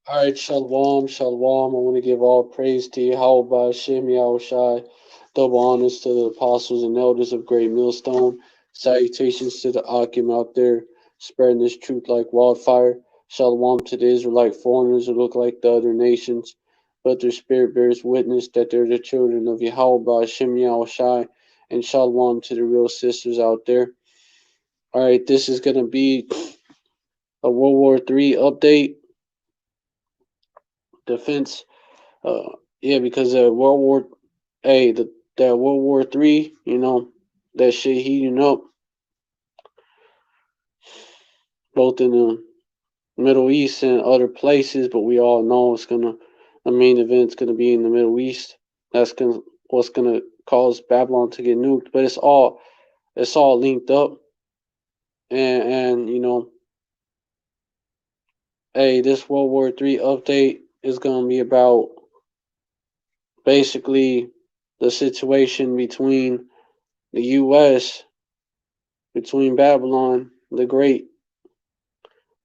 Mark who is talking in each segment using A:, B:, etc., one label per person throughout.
A: All right, Shalom, Shalom. I want to give all praise to Yahweh Shem Shai. Double honors to the apostles and elders of Great Millstone. Salutations to the Akim out there spreading this truth like wildfire. Shalom to the Israelite foreigners who look like the other nations, but their spirit bears witness that they're the children of Yahweh Shem Shai. And Shalom to the real sisters out there. All right, this is going to be a World War III update. Defense. Yeah, because World War, hey, that World War III, that shit heating up both in the Middle East and other places. But we all know the main event's gonna be in the Middle East. What's gonna cause Babylon to get nuked. But it's all linked up, and hey, this World War III update is gonna be about basically the situation the U.S. between Babylon the Great,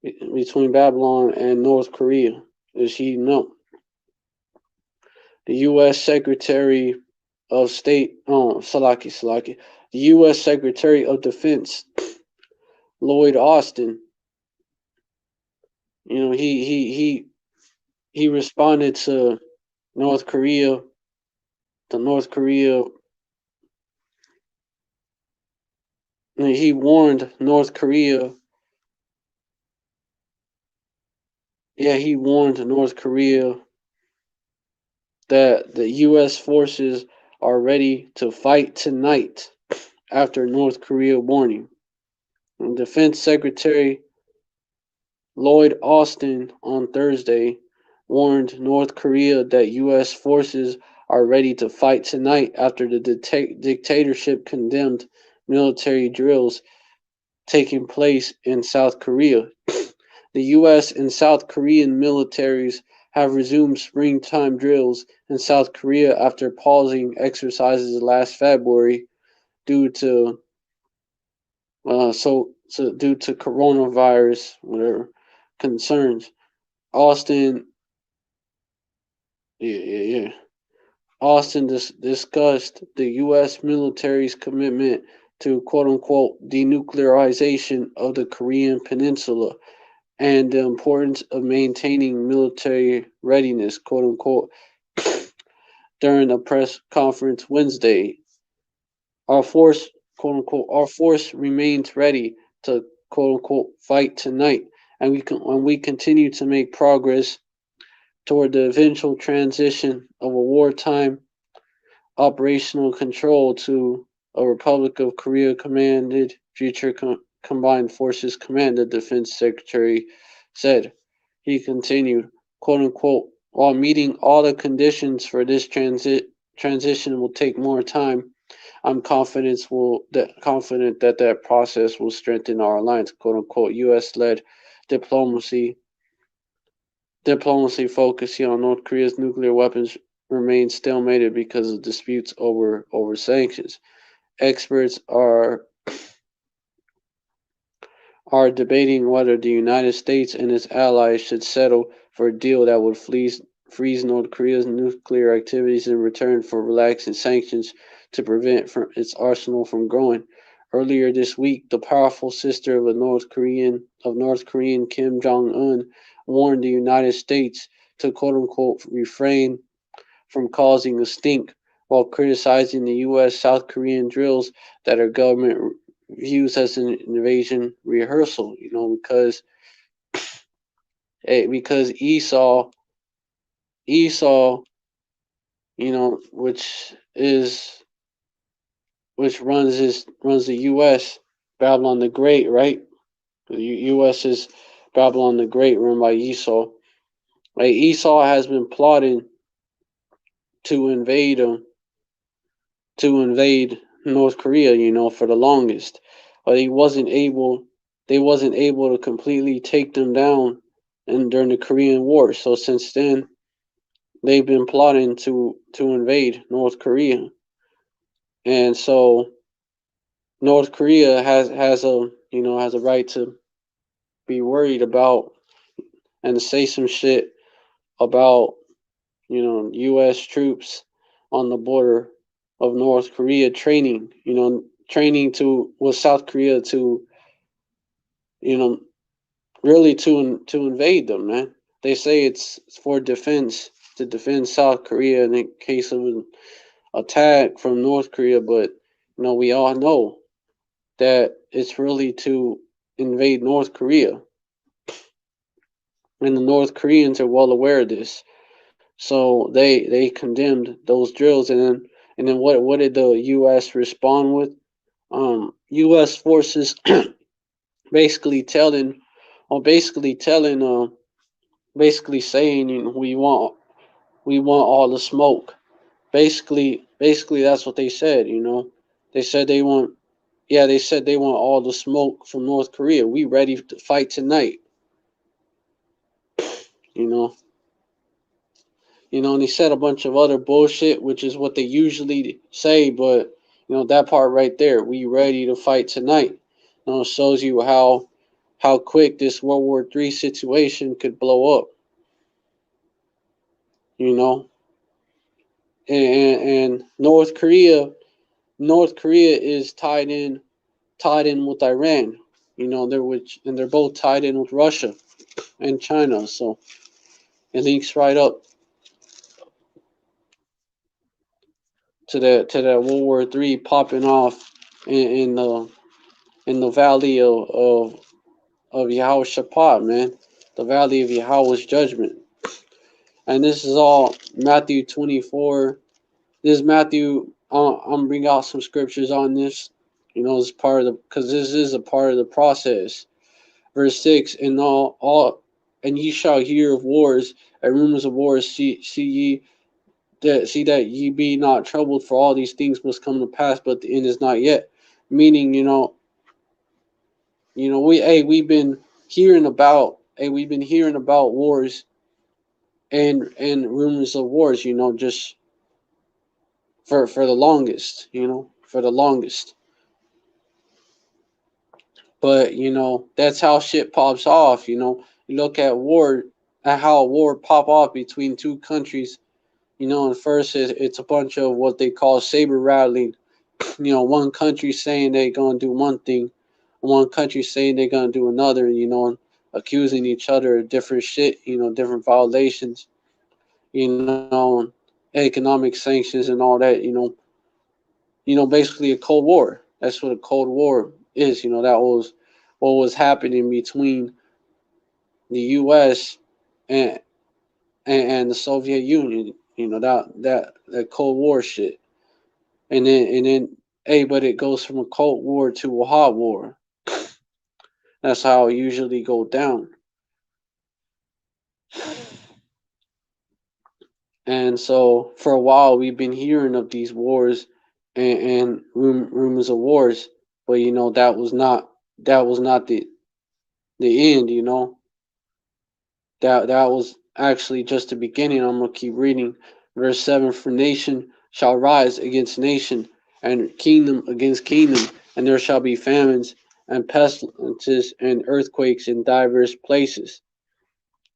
A: between Babylon and North Korea is heating up. The U.S. Secretary of State, the U.S. Secretary of Defense, Lloyd Austin, he responded to North Korea, the North Korea, he warned North Korea. Yeah, he warned North Korea that the U.S. forces are ready to fight tonight after North Korea warning. And Defense Secretary Lloyd Austin on Thursday warned North Korea that U.S. forces are ready to fight tonight after the dictatorship condemned military drills taking place in South Korea. The U.S. and South Korean militaries have resumed springtime drills in South Korea after pausing exercises last February due to due to coronavirus whatever concerns. Austin, yeah. Austin discussed the U.S. military's commitment to "quote unquote" denuclearization of the Korean Peninsula and the importance of maintaining military readiness "quote unquote" during a press conference Wednesday. Our force "quote unquote" our force remains ready to "quote unquote" fight tonight, and we continue to make progress toward the eventual transition of a wartime operational control to a Republic of Korea commanded future combined forces command, the defense secretary said. He continued, "quote unquote," while meeting all the conditions for this transition will take more time. I'm confident that that process will strengthen our alliance, "quote unquote." U.S. led diplomacy Diplomacy focusing on North Korea's nuclear weapons remains stalemated because of disputes over sanctions. Experts are debating whether the United States and its allies should settle for a deal that would freeze North Korea's nuclear activities in return for relaxing sanctions to prevent its arsenal from growing. Earlier this week, the powerful sister of North Korean Kim Jong Un warned the United States to "quote unquote" refrain from causing a stink, while criticizing the U.S. South Korean drills that her government views as an invasion rehearsal. Because Esau, which runs the U.S. Babylon the Great, right? The U.S. is Babylon the Great, run by Esau. Like Esau has been plotting to invade North Korea, for the longest, but They wasn't able to completely take them down, and during the Korean War. So since then, they've been plotting to invade North Korea, and so North Korea has a right to be worried about and to say some shit about, U.S. troops on the border of North Korea training, training to with South Korea to, you know, really to invade them, man. They say it's for defense to defend South Korea in case of an attack from North Korea, but we all know that it's really to invade North Korea, and the North Koreans are well aware of this. So they condemned those drills, and then what did the U.S. respond with? U.S. forces basically telling, or basically telling, basically saying, we want all the smoke. Basically that's what they said. They said they want, yeah, they said they want all the smoke from North Korea. We ready to fight tonight. You know, and he said a bunch of other bullshit, which is what they usually say, but that part right there, we ready to fight tonight. Shows you how quick this World War III situation could blow up. You know, and North Korea is tied in with Iran. They're both tied in with Russia and China. So it links right up to that World War III popping off in the valley of Yahushua, man, the valley of Yahweh's judgment. And this is all Matthew 24. This is Matthew. I'm bring out some scriptures on this. As part of the, because this is a part of the process. Verse 6, and ye shall hear of wars and rumors of wars. See that ye be not troubled, for all these things must come to pass, but the end is not yet. Meaning, we've been hearing about wars and rumors of wars, just for the longest, for the longest. But that's how shit pops off. You look at how a war pop off between two countries. And first it's a bunch of what they call saber rattling. One country saying they gonna do one thing, one country saying they gonna do another. And accusing each other of different shit. Different violations. Economic sanctions and all that. Basically a Cold War. That's what a Cold War is. That was what was happening between the U.S. and and the Soviet Union. That Cold War shit. And then, hey, but it goes from a Cold War to a hot war. That's how it usually go down. And so for a while we've been hearing of these wars and rumors of wars, but that was not the end. That was actually just the beginning. I'm gonna keep reading. Verse 7: For nation shall rise against nation, and kingdom against kingdom, and there shall be famines and pestilences and earthquakes in diverse places.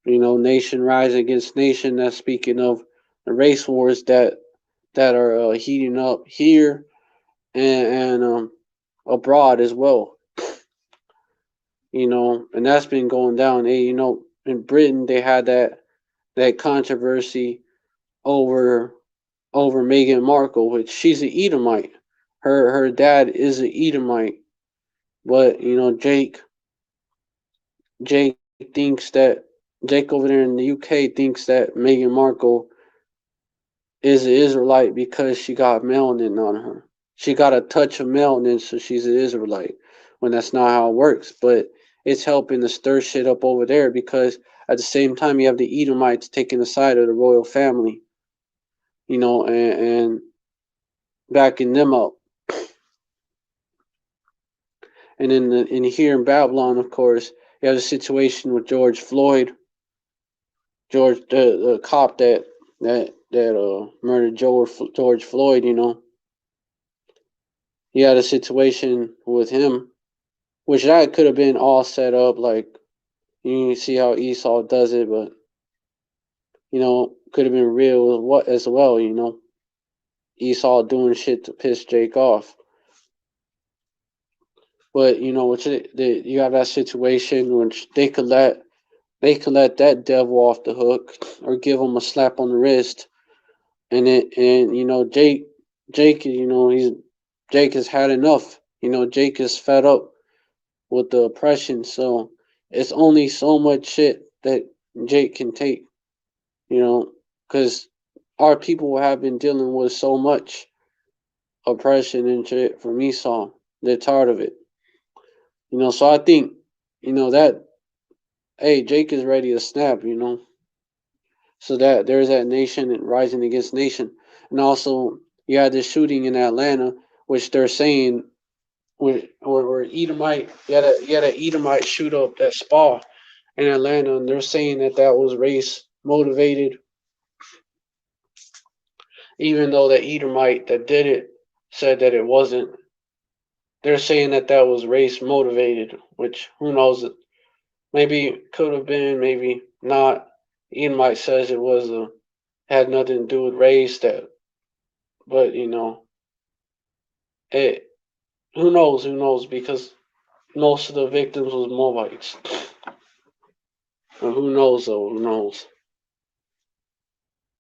A: Nation rise against nation. That's speaking of the race wars that are heating up here and abroad as well. And that's been going down. In Britain they had that controversy over Meghan Markle, which she's an Edomite. Her dad is an Edomite, but Jake thinks that Jake over there in the UK thinks that Meghan Markle is an Israelite because she got melanin on her. She got a touch of melanin, so she's an Israelite. When that's not how it works, but it's helping to stir shit up over there because at the same time you have the Edomites taking the side of the royal family, and backing them up. And in here in Babylon, of course, you have a situation with George Floyd, the cop that murdered George Floyd. You had a situation with him, which that could have been all set up. Like you see how Esau does it, but could have been real what as well. Esau doing shit to piss Jake off. But you got that situation which they could let that devil off the hook or give him a slap on the wrist, and Jake has had enough. Jake is fed up with the oppression, so it's only so much shit that Jake can take. Because our people have been dealing with so much oppression and shit from Esau. They're tired of it. So I think, that, hey, Jake is ready to snap, So that there's that nation and rising against nation. And also, you had this shooting in Atlanta, which they're saying, where Edomite, you had a Edomite shoot up that spa in Atlanta, and they're saying that was race motivated, even though the Edomite that did it said that it wasn't. They're saying that was race motivated, which who knows? Maybe could have been, maybe not. Edomite says it was had nothing to do with race. But it. Who knows? Who knows? Because most of the victims was Moabites. But who knows though? Who knows?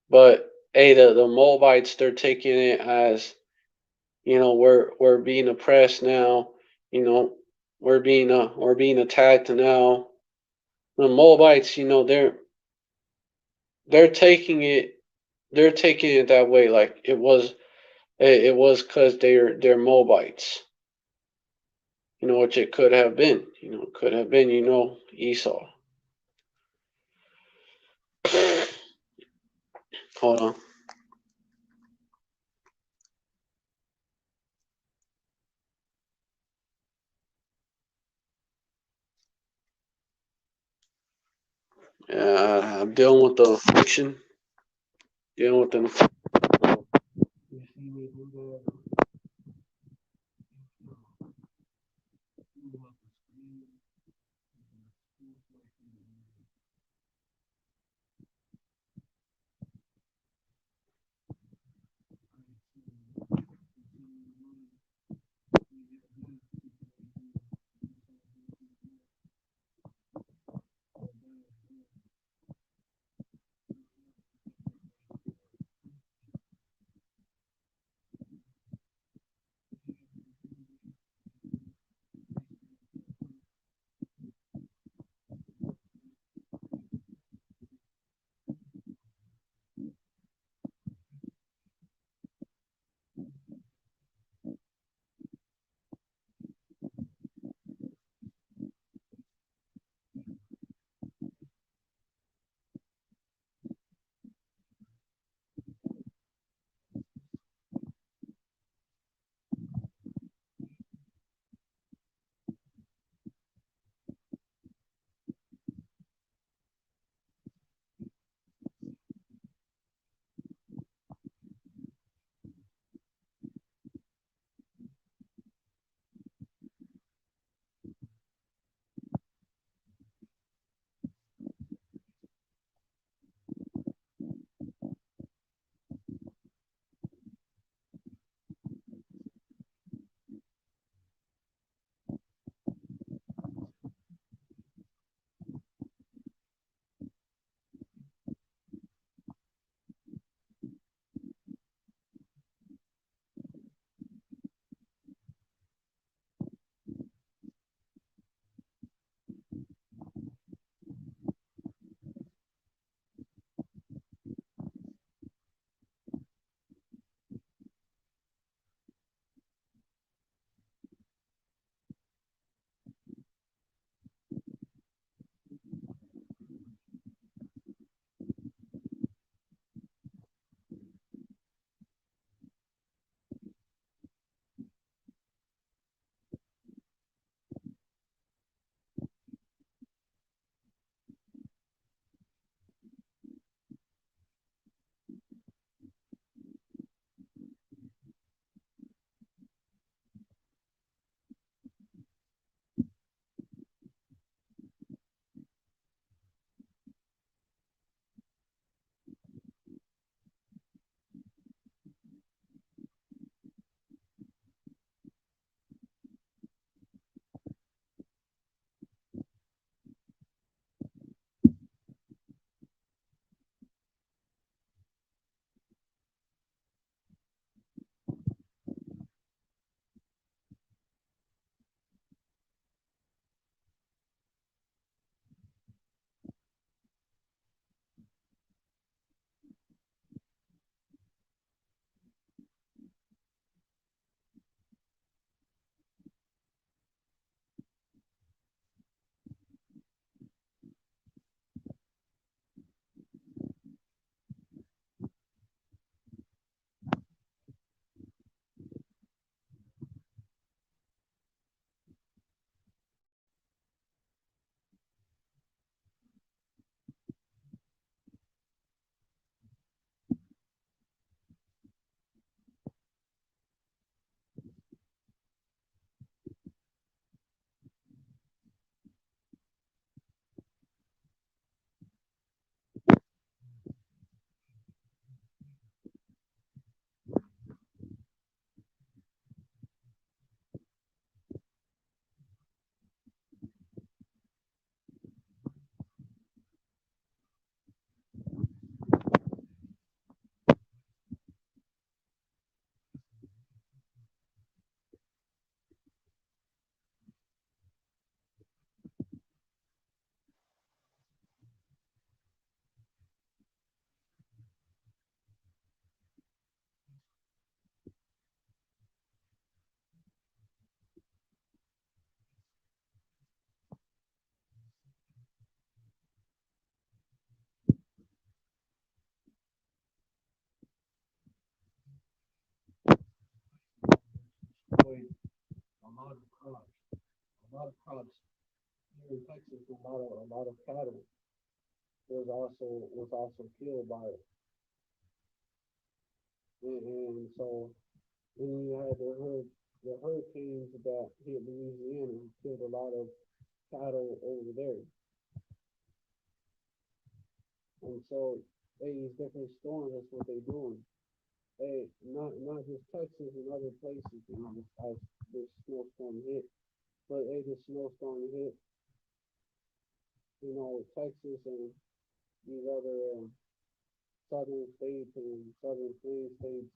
A: But hey, the Moabites, they're taking it as, we're being oppressed now. You know, we're being attacked now. The Moabites, they're taking it they're taking it that way, like it was because they're Moabites. Which it could have been. Could have been, Esau. Hold on. I'm dealing with the fiction. Dealing with the. lot of crops. A lot of crops here in Texas. A lot of cattle was also killed by it. And so then you had the hurricanes that hit Louisiana and killed a lot of cattle over there. And so these different storms, that's what they're doing. Hey, not just Texas and other places, as this snowstorm hit, but hey, this snowstorm hit, Texas and these other southern states and southern plain states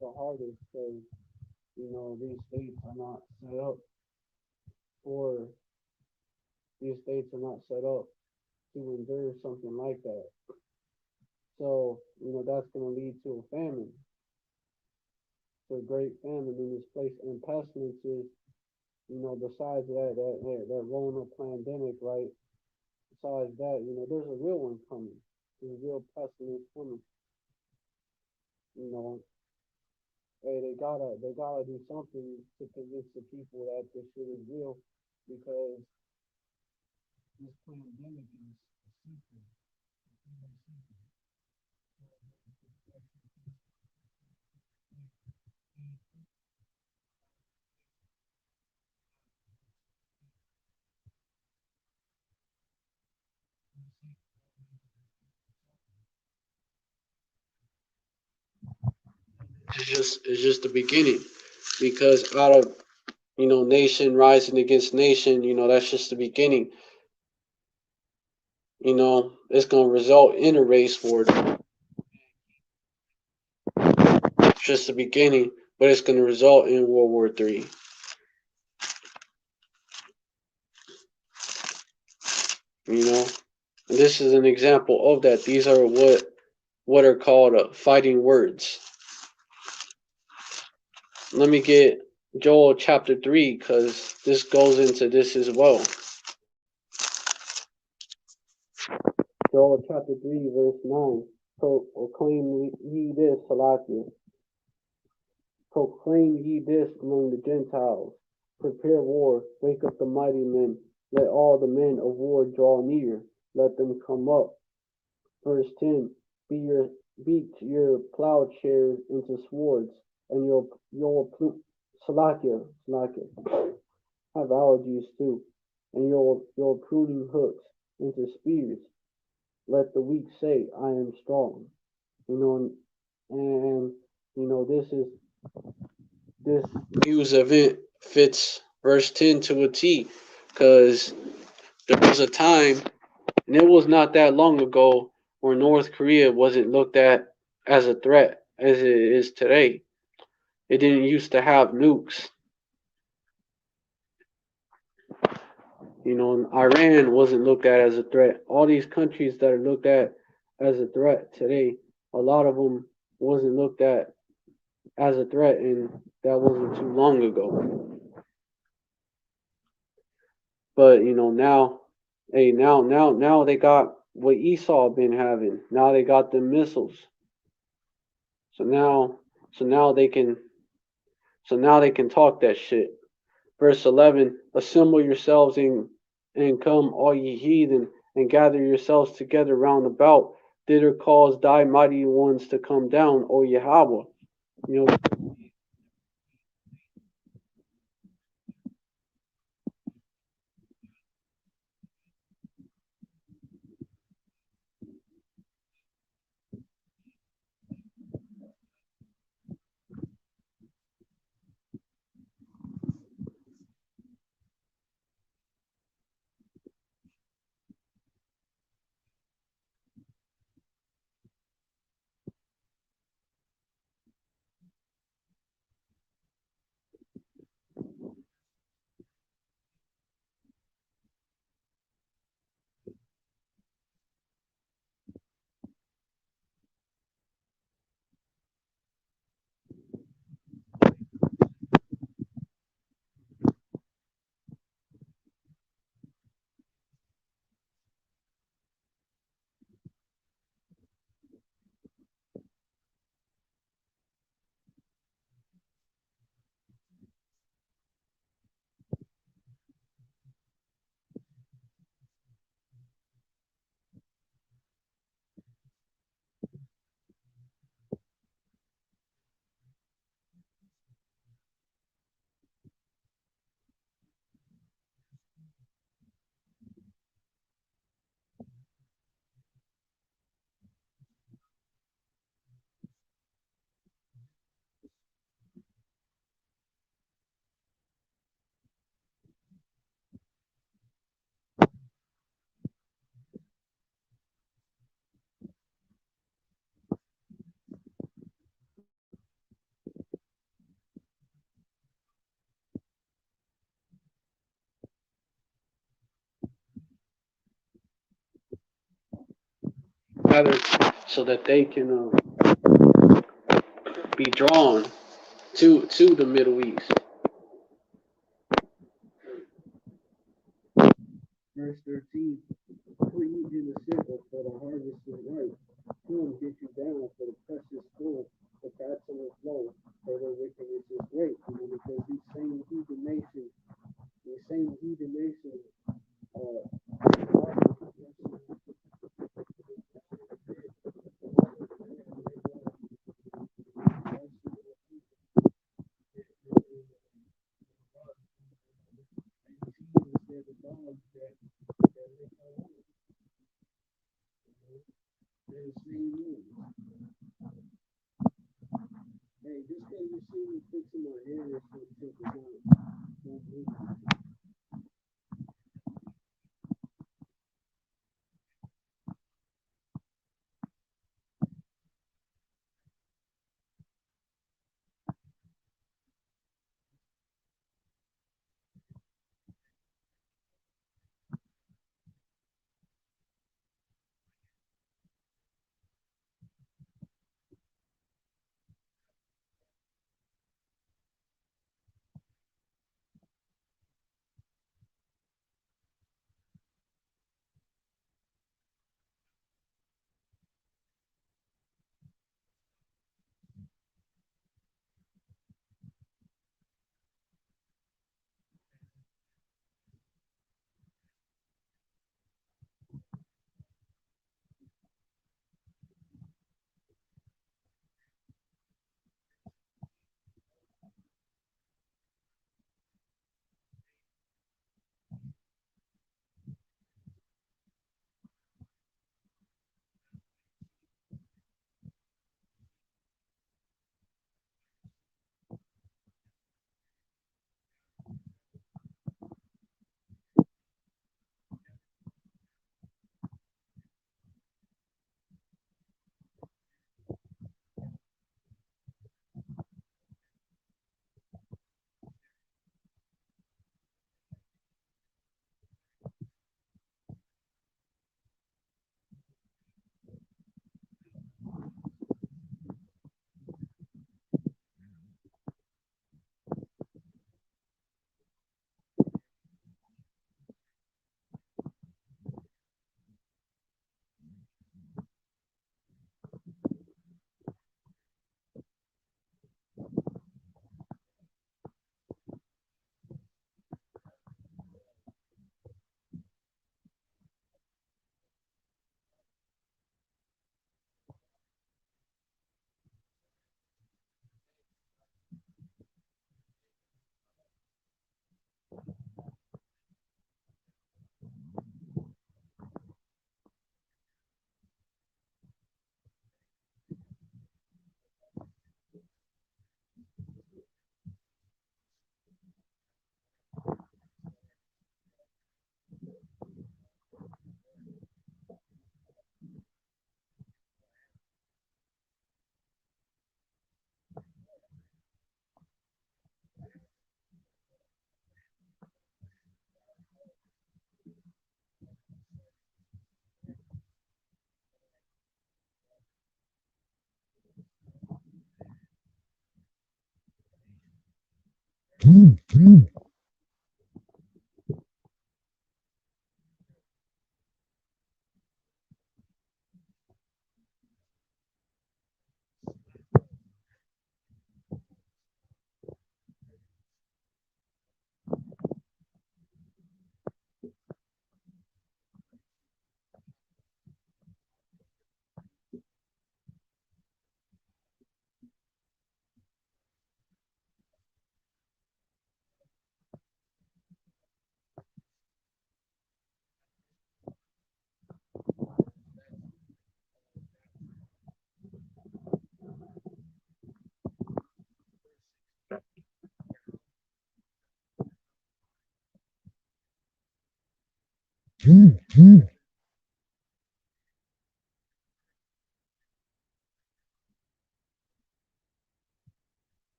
A: the hardest because these states are not set up for these states are not set up to endure something like that. So that's going to lead to a famine, to a great famine in this place, and pestilences. Besides that Rona pandemic, right? Besides that, there's a real one coming. There's a real pestilence coming. You know, hey, they gotta do something to convince the people that this shit is real, because this pandemic is a secret. It's just the beginning, because out of nation rising against nation, that's just the beginning. It's gonna result in a race war. It's just the beginning, but it's gonna result in World War III. You know, and this is an example of that. These are what are called fighting words. Let me get Joel chapter 3, because this goes into this as well. Joel chapter 3, verse 9. Proclaim ye this, Salakia. Proclaim ye this among the Gentiles. Prepare war, wake up the mighty men. Let all the men of war draw near. Let them come up. Verse 10. Beat your plowshares into swords, and your Salakia, have allergies too, and your pruning hooks into spears. Let the weak say, I am strong. And this news event fits verse 10 to a T, because there was a time, and it was not that long ago, where North Korea wasn't looked at as a threat as it is today. It didn't used to have nukes. And Iran wasn't looked at as a threat. All these countries that are looked at as a threat today, a lot of them wasn't looked at as a threat, and that wasn't too long ago. But now, hey, now they got what Esau been having. Now they got the missiles. So now they can talk that shit. Verse 11, assemble yourselves and come, all ye heathen, and gather yourselves together round about. Thither cause thy mighty ones to come down, O Yahweh. You know, rather, so that they can be drawn to the Middle East. Verse 13, clean in the sickle, for the harvest is ripe. Come, get you down, for the press is full, the battle is low, for their wickedness is great. Because these same heathen nations, hey, just because you see me fixing my hair or something, don't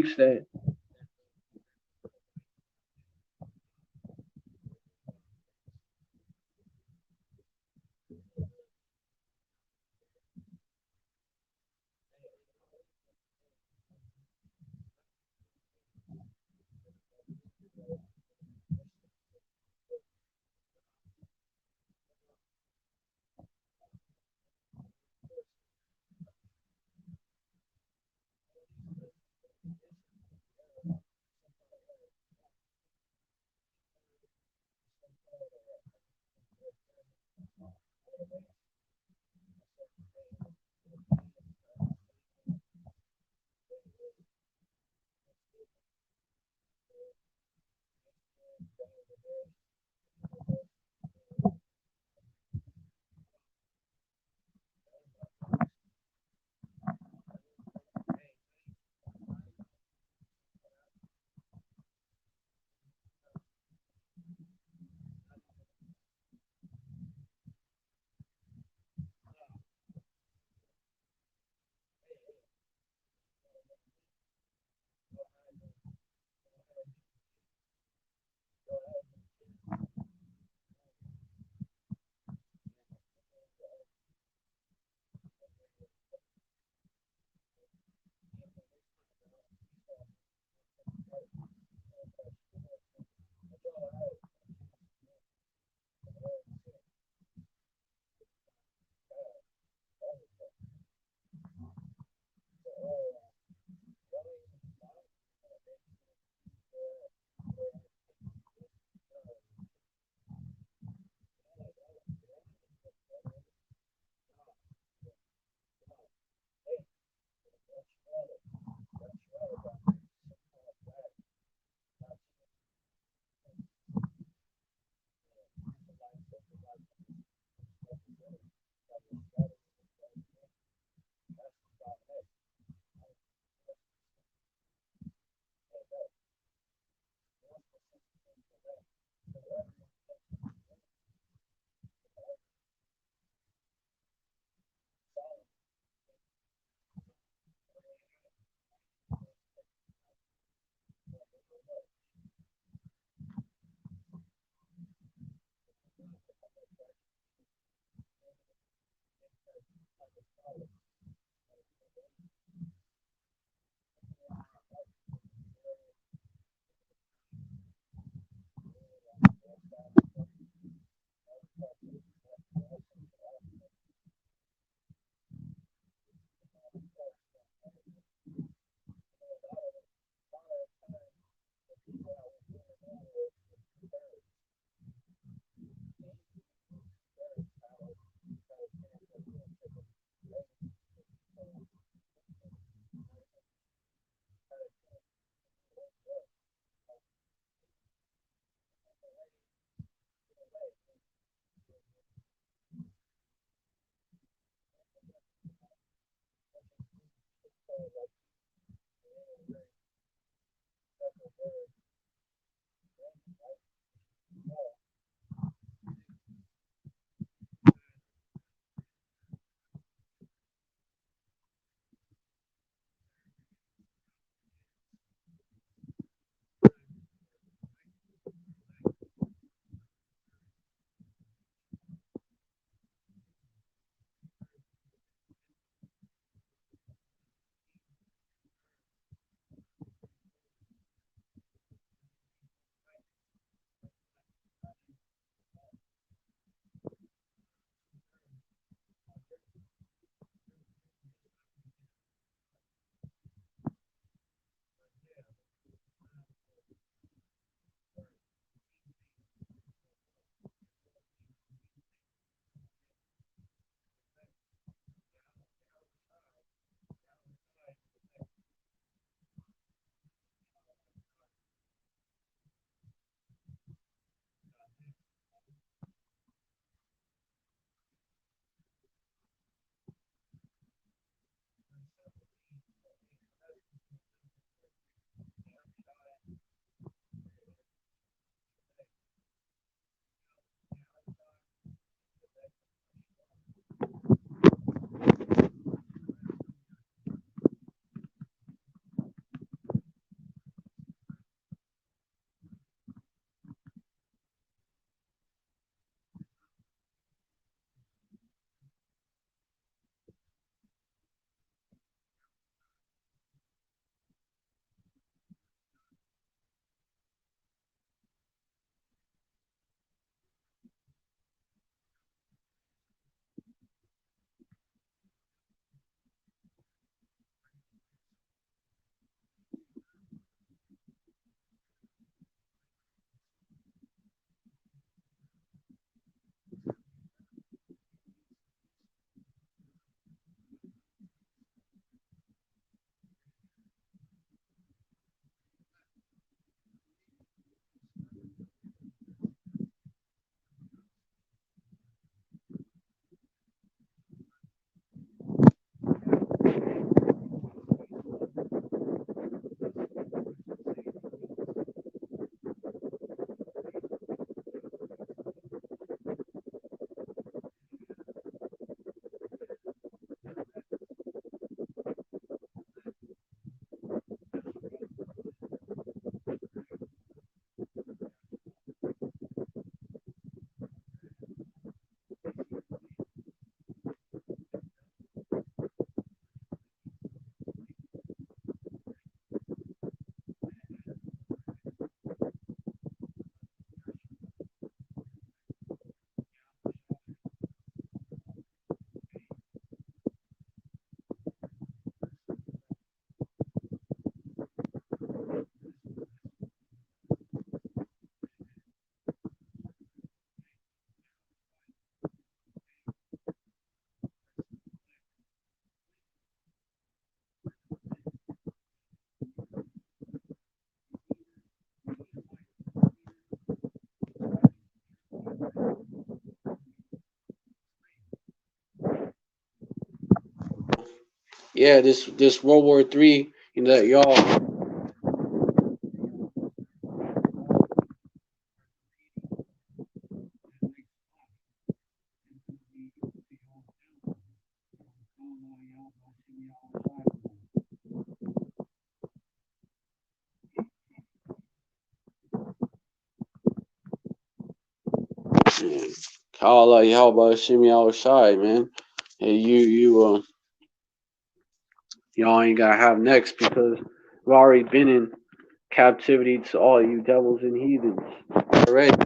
A: keep saying. Yeah, this World War III, that y'all. Kala Yalba Shimmy outside, man. Hey, y'all ain't gotta have next because we've already been in captivity to all you devils and heathens already.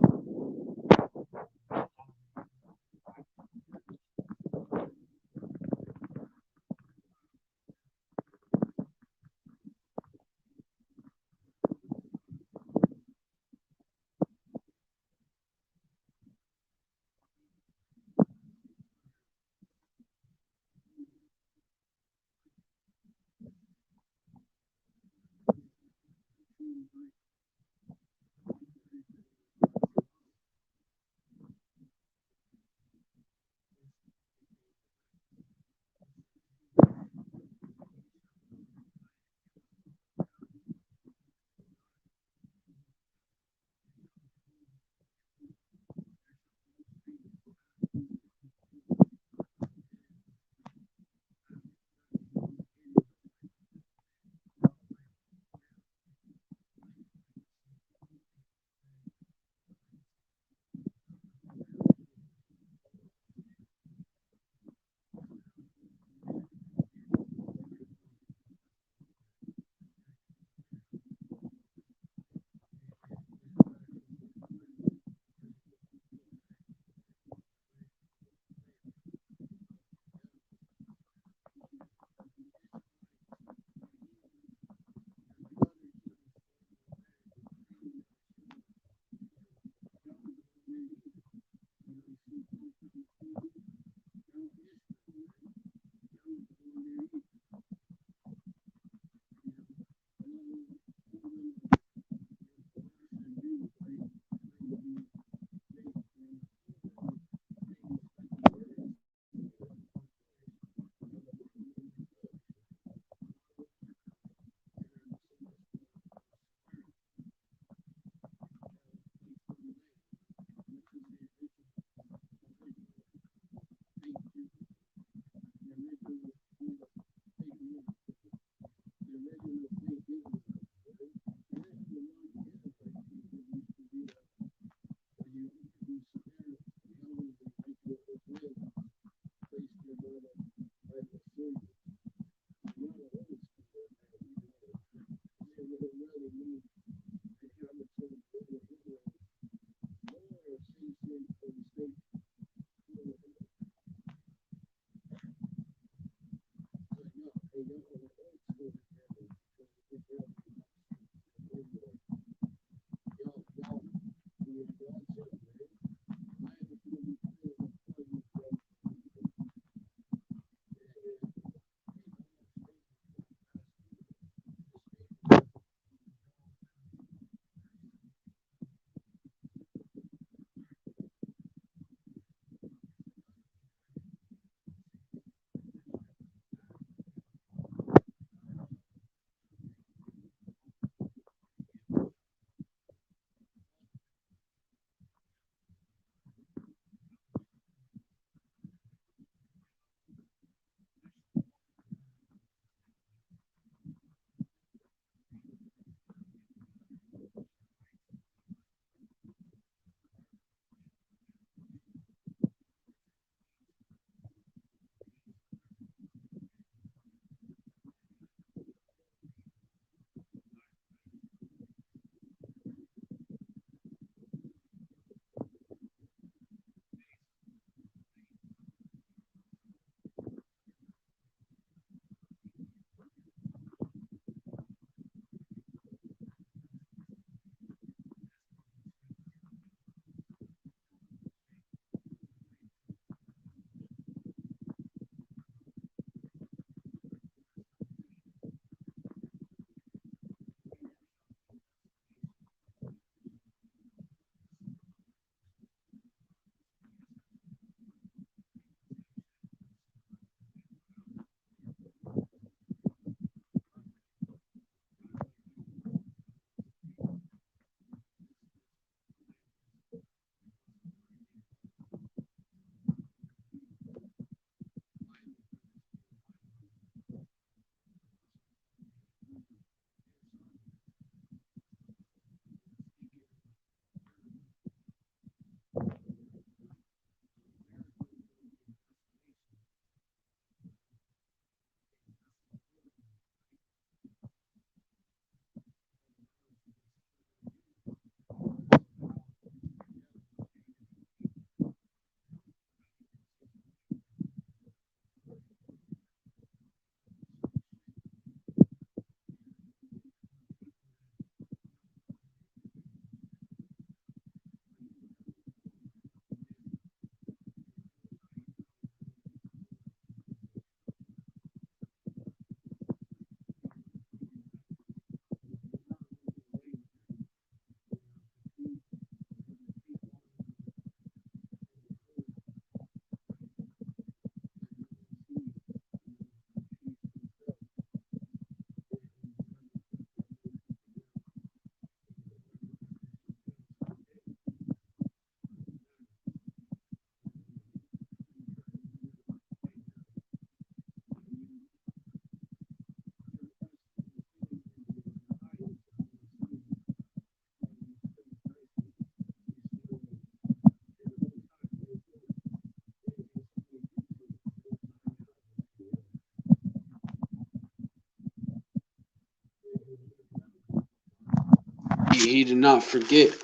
A: He did not forget.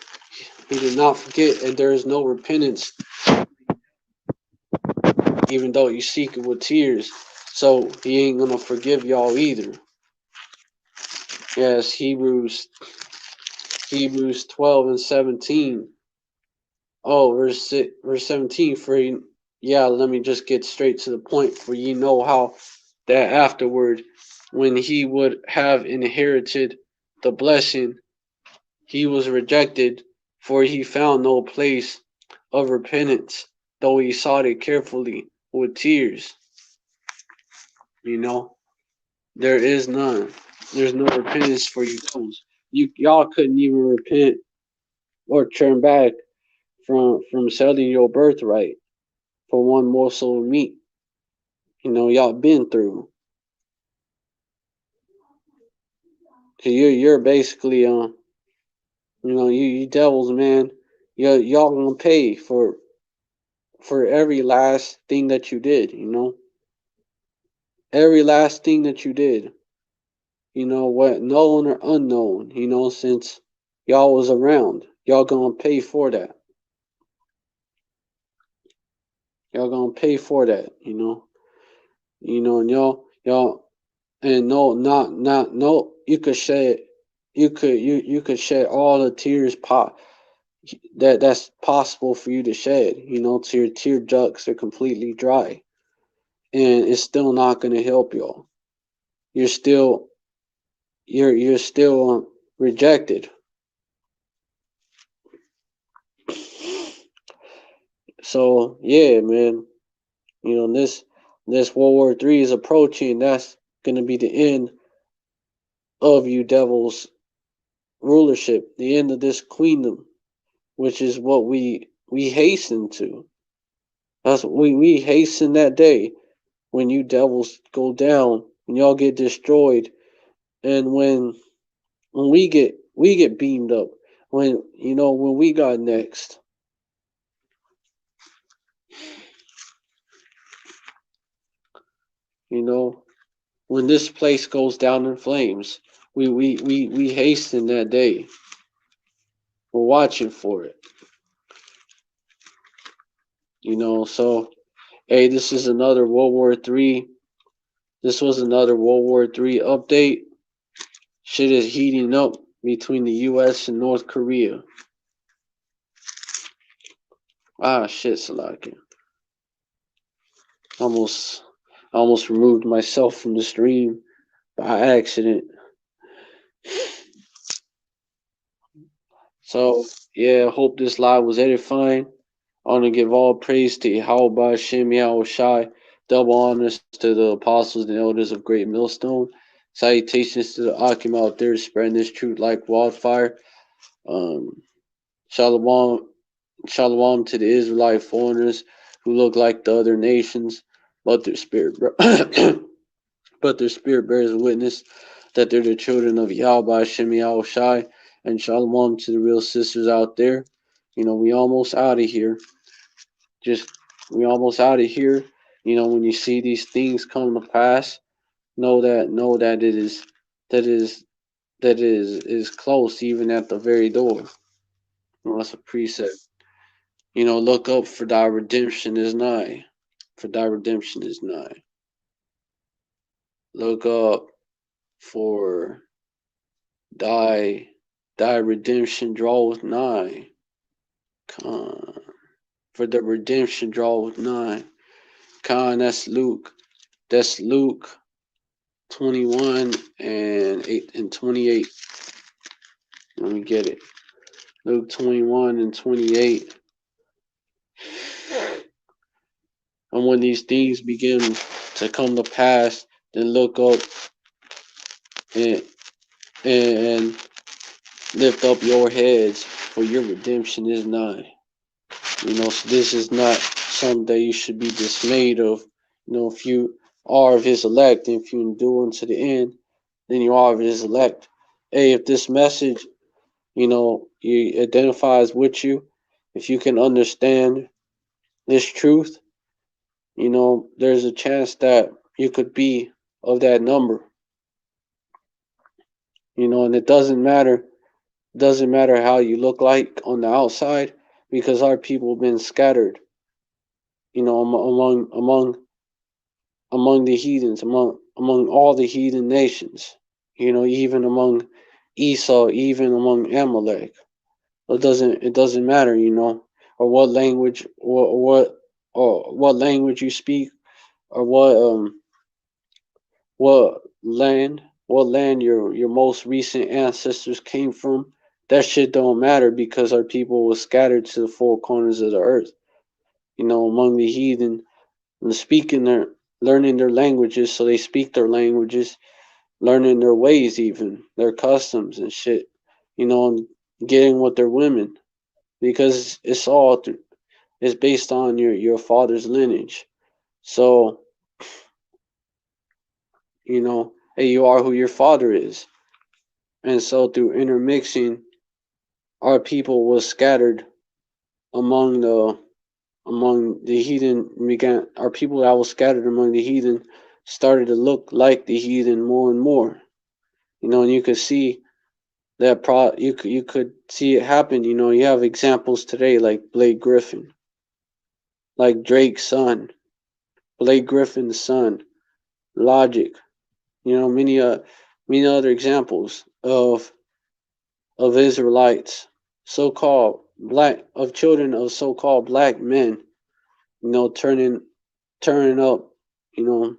A: He did not forget, and there is no repentance, even though you seek it with tears. So he ain't gonna forgive y'all either. Yes, Hebrews 12 and 17. Oh, verse 17. Yeah, let me just get straight to the point. For ye know how that afterward, when he would have inherited the blessing, he was rejected, for he found no place of repentance, though he sought it carefully with tears. You know, there is none. There's no repentance for you those. Y'all couldn't even repent or turn back from selling your birthright for one morsel of meat. Y'all been through. So you're basically you devils, man. Y'all gonna pay for every last thing that you did. Every last thing that you did. What, known or unknown. Since y'all was around, y'all gonna pay for that. Y'all gonna pay for that. And y'all and no, not no. You could shed, you could shed all the tears that's possible for you to shed. Till your tear ducts are completely dry, and it's still not gonna help y'all. You're still you're still rejected. So yeah, man. This World War III is approaching. That's gonna be the end of you devils' rulership, the end of this queendom, which is what we hasten to. That's what we hasten that day when you devils go down, when y'all get destroyed, and when we get beamed up, when we got next. You know, when this place goes down in flames, we hasten that day. We're watching for it. So hey, this is another World War III. This was another World War III update. Shit is heating up between the US and North Korea. Ah shit, Salaki. Almost almost removed myself from the stream by accident. So yeah, hope this live was edifying. I want to give all praise to Yahweh Shem Yahweh Shai. Double honors to the apostles and elders of Great Millstone. Salutations to the Akim out there spreading this truth like wildfire. Um, Shalom, shalom to the Israelite foreigners who look like the other nations, but their spirit, but their spirit bears witness that they're the children of Yahweh Shem Yahweh Shai. And shalom to the real sisters out there. We almost out of here. Just we almost out of here. When you see these things come to pass, know that it is close, even at the very door. That's a precept. Look up, for thy redemption is nigh. For thy redemption is nigh. Look up, for thy redemption draweth nigh. Con. For the redemption draweth nigh. Con, that's Luke. That's Luke 21 and 8 and 28. Let me get it. Luke 21 and 28. And when these things begin to come to pass, then look up and and lift up your heads, for your redemption is nigh. So this is not something that you should be dismayed of. If you are of his elect, and if you endure unto the end, then you are of his elect. Hey, if this message, you identifies with you, if you can understand this truth, there's a chance that you could be of that number. And it doesn't matter Doesn't matter how you look like on the outside, because our people have been scattered, among the heathens, among all the heathen nations, even among Esau, even among Amalek. It doesn't matter, or what language, or what language you speak, or what land what land your most recent ancestors came from. That shit don't matter, because our people was scattered to the four corners of the earth, among the heathen, and speaking their learning their languages, so they speak their languages, learning their ways, even their customs and shit, and getting with their women, because it's based on your father's lineage. So, hey, you are who your father is. And so through intermixing, our people was scattered among the heathen. Began Our people that was scattered among the heathen started to look like the heathen more and more. And you could see that you could see it happen. You have examples today like Blake Griffin, like Drake's son, Blake Griffin's son, Logic. Many other examples of Israelites, so-called black of children of so-called black men, turning up, you know,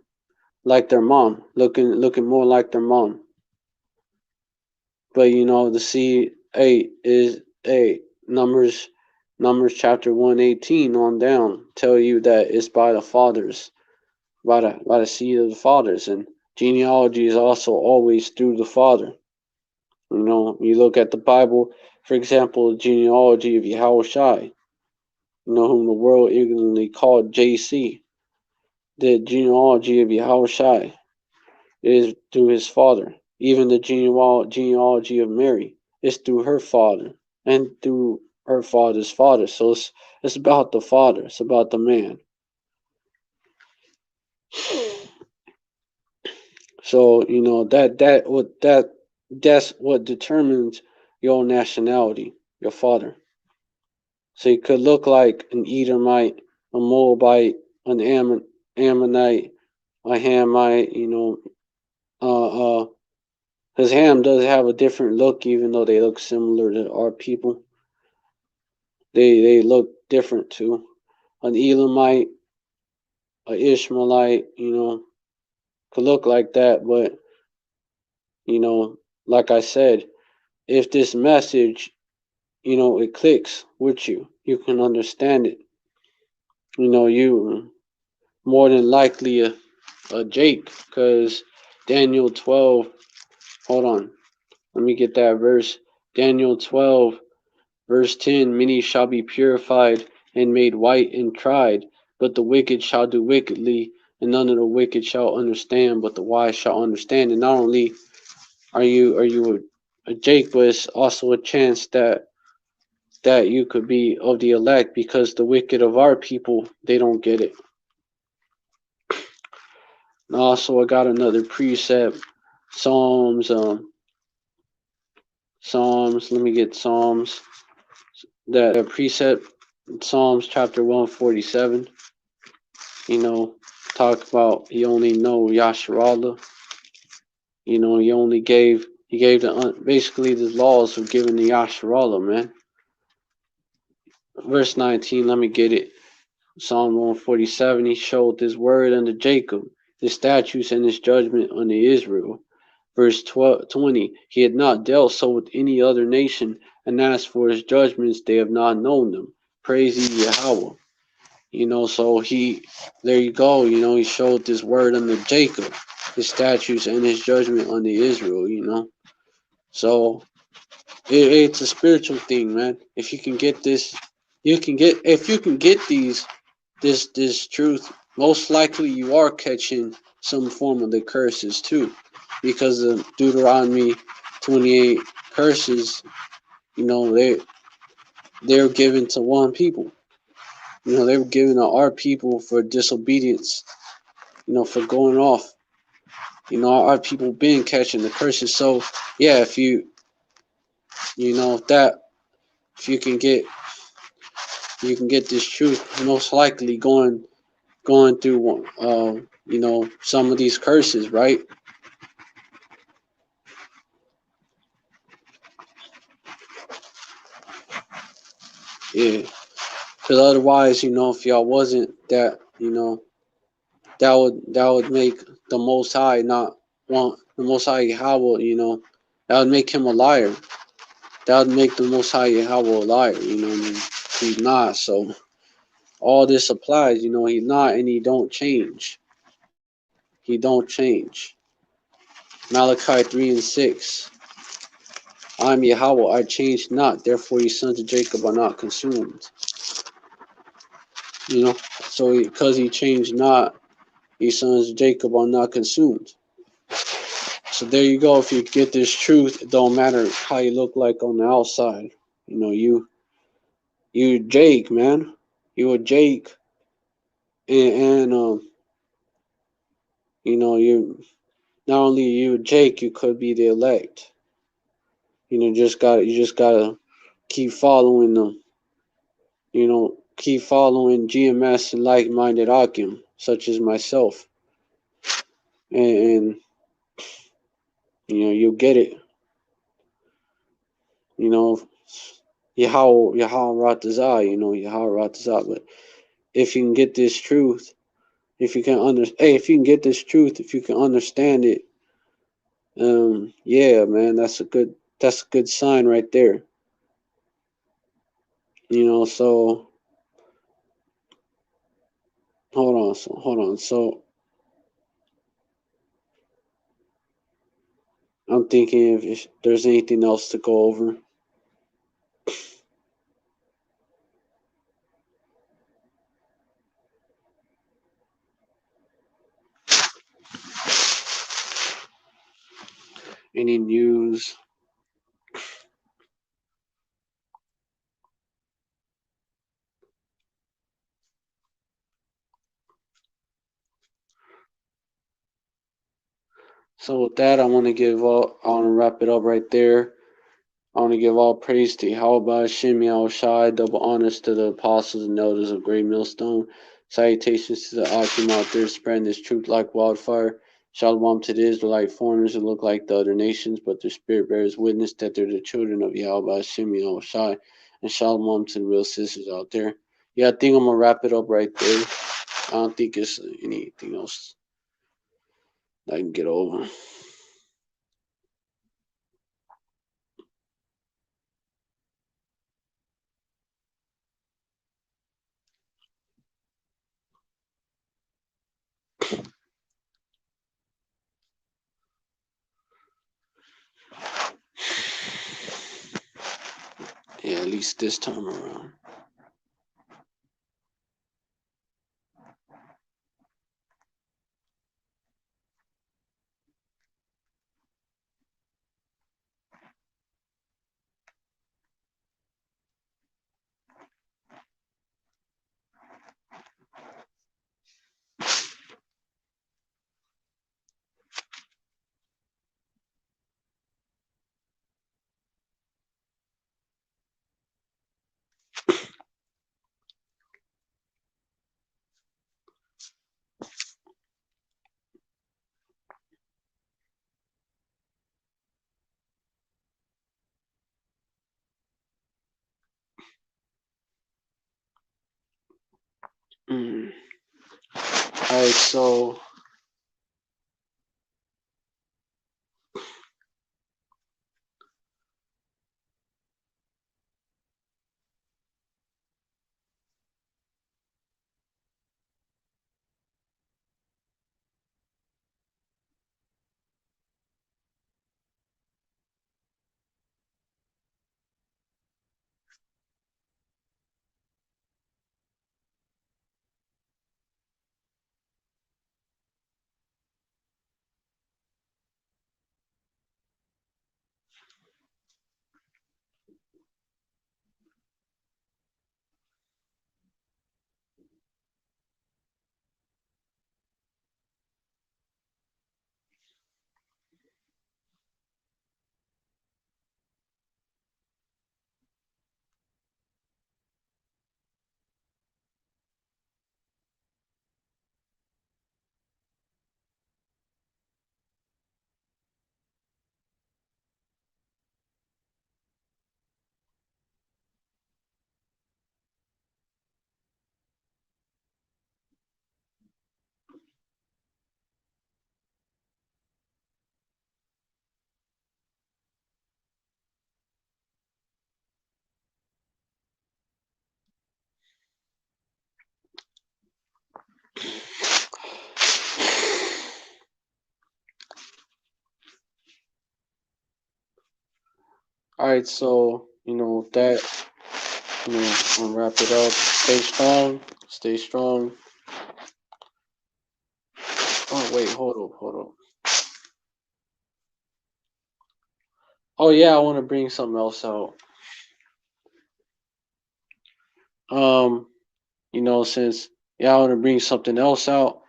A: like their mom, looking more like their mom. But the C8 is a Numbers chapter 118 on down tell you that it's by the fathers, by the seed of the fathers, and genealogy is also always through the father. You look at the Bible, for example, the genealogy of Yahushai, whom the world ignorantly called JC. The genealogy of Yahushai is through his father. Even the genealogy of Mary is through her father and through her father's father. So it's about the father. It's about the man. So that's what determines your nationality, your father. So you could look like an Edomite, a Moabite, an Ammonite, a Hamite, because Ham does have a different look, even though they look similar to our people. They look different too. An Elamite, a Ishmaelite, could look like that, but like I said, if this message, it clicks with you, you can understand it. You more than likely a Jake, because Daniel 12, hold on, let me get that verse. Daniel 12, verse 10, many shall be purified and made white and tried, but the wicked shall do wickedly, and none of the wicked shall understand, but the wise shall understand. And not only are you a Jake, but it's also a chance that you could be of the elect, because the wicked of our people, they don't get it. And also, I got another precept, Psalms. Let me get Psalms. That precept, Psalms chapter 147. Talk about he only know Yasharallah. He gave basically the laws were given to Yasharallah, man. Verse 19, let me get it. Psalm 147, he showed his word unto Jacob, his statutes and his judgment unto Israel. Verse 20, he had not dealt so with any other nation, and as for his judgments, they have not known them. Praise ye Yahweh. So there you go, he showed his word unto Jacob, his statutes and his judgment unto Israel, So it's a spiritual thing, man. If you can get this, if you can get this truth, most likely you are catching some form of the curses too, because of Deuteronomy 28 curses. They're given to one people. They were given to our people for disobedience. For going off. Our people been catching the curses. So yeah, if you You know, if you can get this truth, most likely going through some of these curses, right? Yeah, because otherwise, if y'all wasn't that, that would make the Most High not want the Most High Yahweh, that would make him a liar. That would make the Most High Yahweh a liar. I mean, he's not. So all this applies. He's not, and he don't change. He don't change. Malachi 3:6. I'm Yahweh, I change not. Therefore, ye sons of Jacob are not consumed. You know, so because he changed not, ye sons of Jacob are not consumed. So there you go. If you get this truth, it don't matter how you look like on the outside. You Jake, man. You a Jake, and you not only you Jake, you could be the elect. You just gotta keep following them. Keep following GMS and like-minded Akim, such as myself, and you'll get it. You know, Yahweh Ratazah, Yahweh Ratazah. But if you can get this truth, if you can get this truth, if you can understand it, yeah, man, that's a good sign right there. So hold on. So I'm thinking if there's anything else to go over. Any news? So with that, I want to wrap it up right there. I want to give all praise to Yahweh Hashem Shai, double honors to the apostles and elders of Great Millstone. Salutations to the Akim out there spreading this truth like wildfire. Shalom to the Israelite foreigners who look like the other nations, but their spirit bears witness that they're the children of Yahweh Hashem Shai. And shalom to the real sisters out there. Yeah, I think I'm going to wrap it up right there. I don't think it's anything else I can get over. Yeah, at least this time around. Mm. All right, so All right, so that I'm gonna wrap it up. Stay strong. Stay strong. Oh wait, hold up. Oh yeah, I want to bring something else out. Um, since I want to bring something else out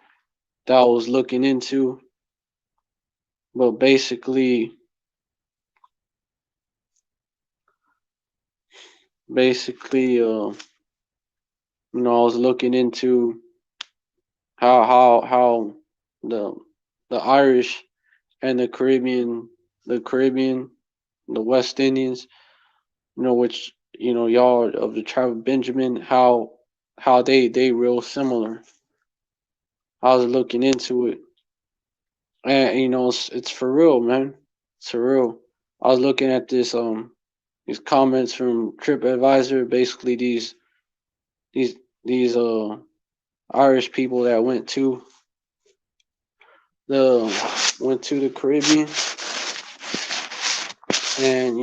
A: that I was looking into, but basically, I was looking into how the the Irish and the Caribbean, the West Indians, which y'all of the tribe of Benjamin, how they real similar. I was looking into it, and it's for real, man. It's for real. I was looking at these comments from TripAdvisor, basically these these Irish people that went to the Caribbean, and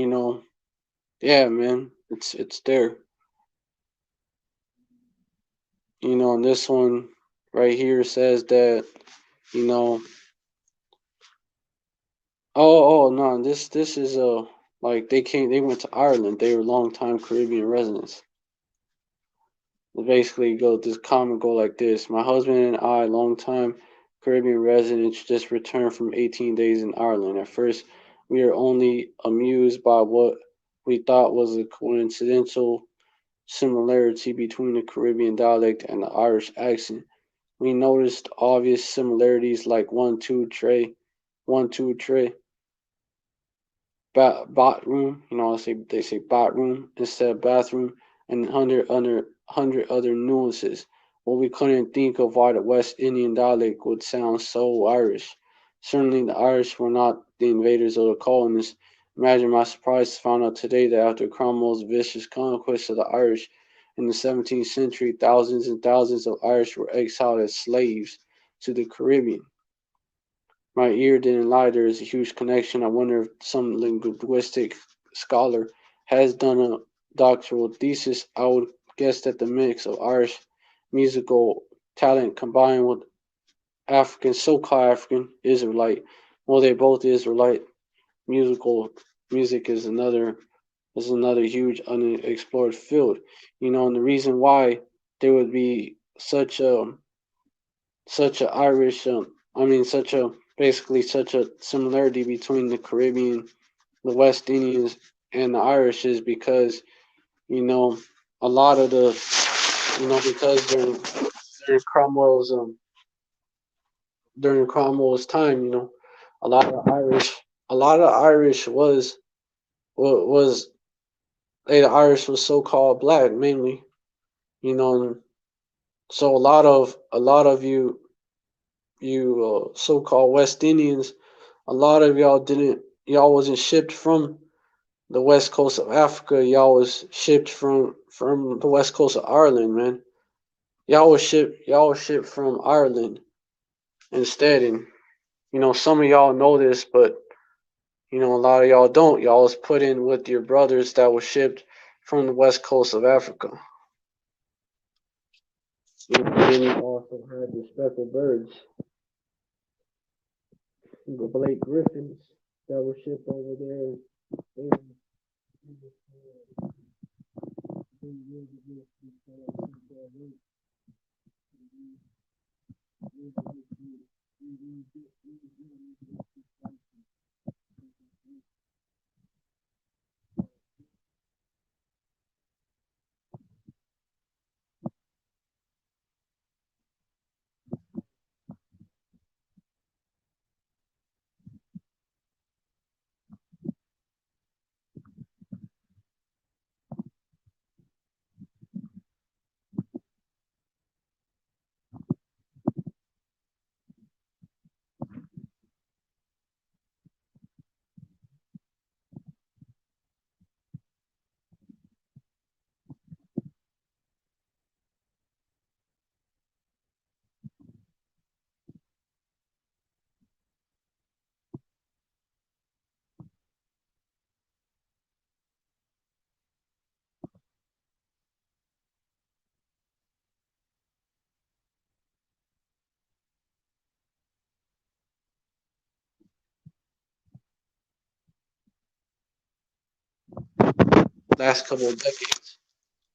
A: yeah, man, it's there. And this one right here says that you know oh no, this is like they went to Ireland. They were longtime Caribbean residents. Basically go this comment go like this: my husband and I, longtime Caribbean residents, just returned from 18 days in Ireland. At first we were only amused by what we thought was a coincidental similarity between the Caribbean dialect and the Irish accent. We noticed obvious similarities like one two tray, bot room. They say bot room instead of bathroom, and hundred other nuances. Well, we couldn't think of why the West Indian dialect would sound so Irish. Certainly, the Irish were not the invaders or the colonists. Imagine my surprise to find out today that after Cromwell's vicious conquest of the Irish in the 17th century, thousands and thousands of Irish were exiled as slaves to the Caribbean. My ear didn't lie. There is a huge connection. I wonder if some linguistic scholar has done a doctoral thesis. I would guess that the mix of Irish musical talent combined with African, so-called African Israelite, well, they're both Israelite. Musical music is another huge unexplored field. And the reason why there would be such a Irish, such a basically such a similarity between the Caribbean, the West Indians, and the Irish is because you know a lot of the because during Cromwell's time, a lot of Irish a lot of Irish was the Irish was so called black mainly, so a lot of you so called West Indians, a lot of y'all wasn't shipped from the west coast of Africa. Y'all was shipped from the west coast of Ireland, man. Y'all was shipped from Ireland instead, and some of y'all know this, but a lot of y'all don't. Y'all was put in with your brothers that was shipped from the west coast of Africa. Then you also had the speckled birds, the Blake Griffins that were shipped over there. last couple of decades.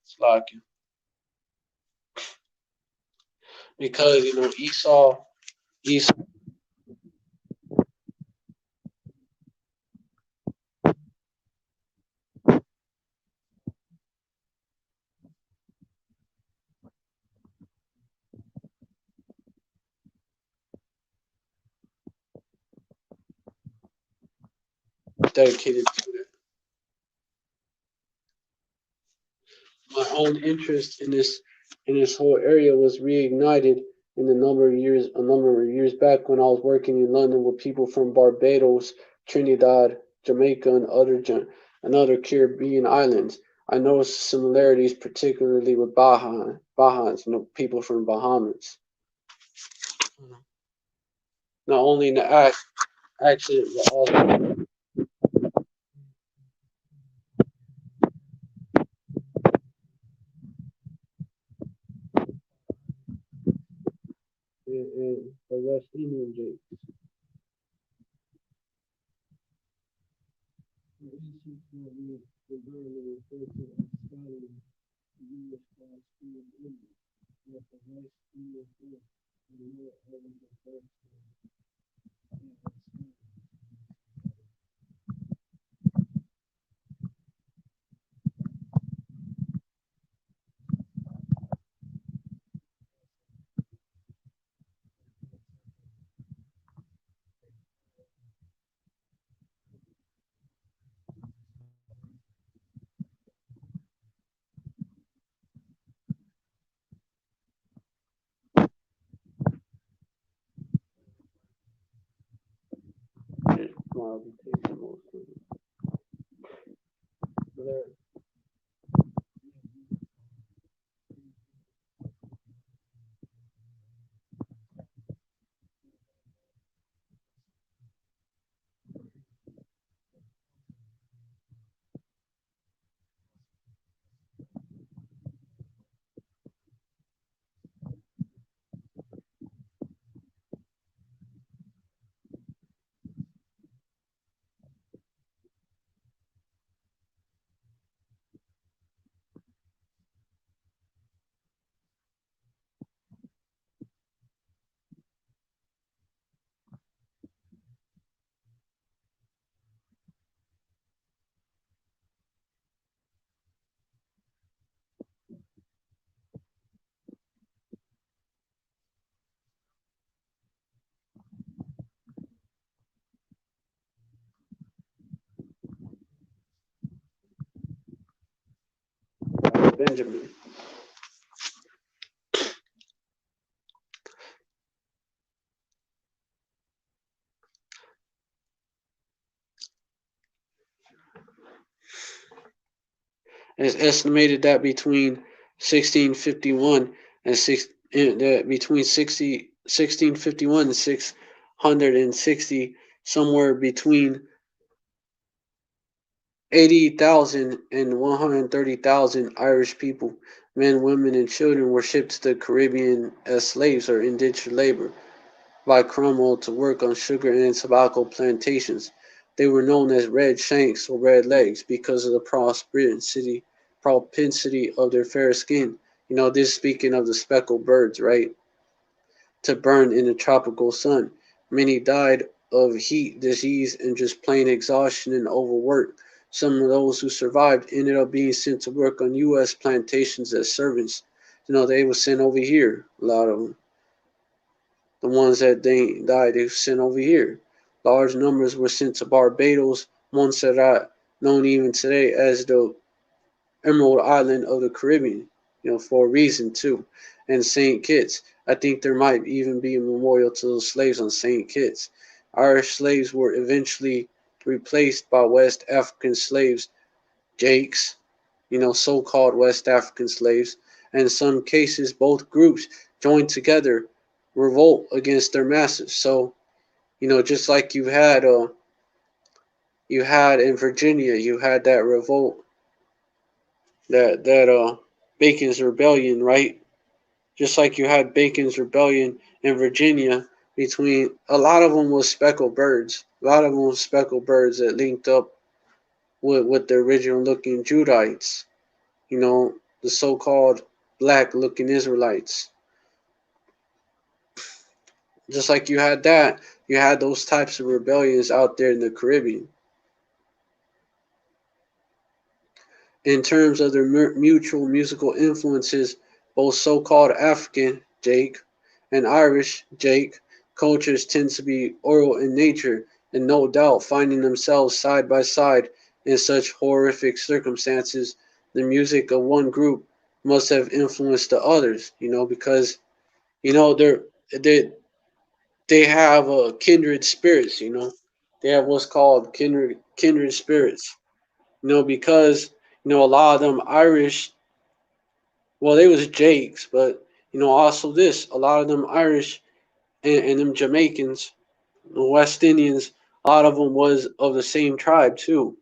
A: It's like because Esau dedicated to it. My own interest in this whole area was reignited in a number of years back when I was working in London with people from Barbados, Trinidad, Jamaica, and other Caribbean islands. I noticed similarities, particularly with Bahans, people from Bahamas. Not only in the accent, but also in the West Indian Jake. The ancient Chinese regularly referred to as Scotland, the English class Queen India, with the West Indian Group, and the North Island of Pakistan, and Scotland. Mild take most of it. There, Benjamin. It's estimated that between 1651 and between 1651 and 660, somewhere between 80,000 and 130,000 Irish people, men, women, and children, were shipped to the Caribbean as slaves or indentured labor by Cromwell to work on sugar and tobacco plantations. They were known as Red Shanks or Red Legs because of the propensity of their fair skin. This speaking of the speckled birds, right? To burn in the tropical sun. Many died of heat, disease, and just plain exhaustion and overwork. Some of those who survived ended up being sent to work on U.S. plantations as servants. They were sent over here, a lot of them. The ones that they died, they were sent over here. Large numbers were sent to Barbados, Montserrat, known even today as the Emerald Island of the Caribbean, for a reason too, and St. Kitts. I think there might even be a memorial to those slaves on St. Kitts. Irish slaves were eventually replaced by West African slaves, Jakes, so-called West African slaves. And in some cases, both groups joined together revolt against their masters. So, just like you had in Virginia, you had that revolt, that Bacon's Rebellion, right? Just like you had Bacon's Rebellion in Virginia between a lot of them was speckled birds. A lot of them was speckled birds that linked up with the original looking Judites, you know, the so-called black looking Israelites. Just like you had that, you had those types of rebellions out there in the Caribbean. In terms of their mutual musical influences, both so-called African, Jake, and Irish, Jake, cultures tend to be oral in nature, and no doubt finding themselves side by side in such horrific circumstances, the music of one group must have influenced the others, because they they have kindred spirits, they have what's called kindred spirits, because a lot of them Irish, well, they was Jakes, but also this, a lot of them Irish and them Jamaicans, the West Indians, a lot of them was of the same tribe too.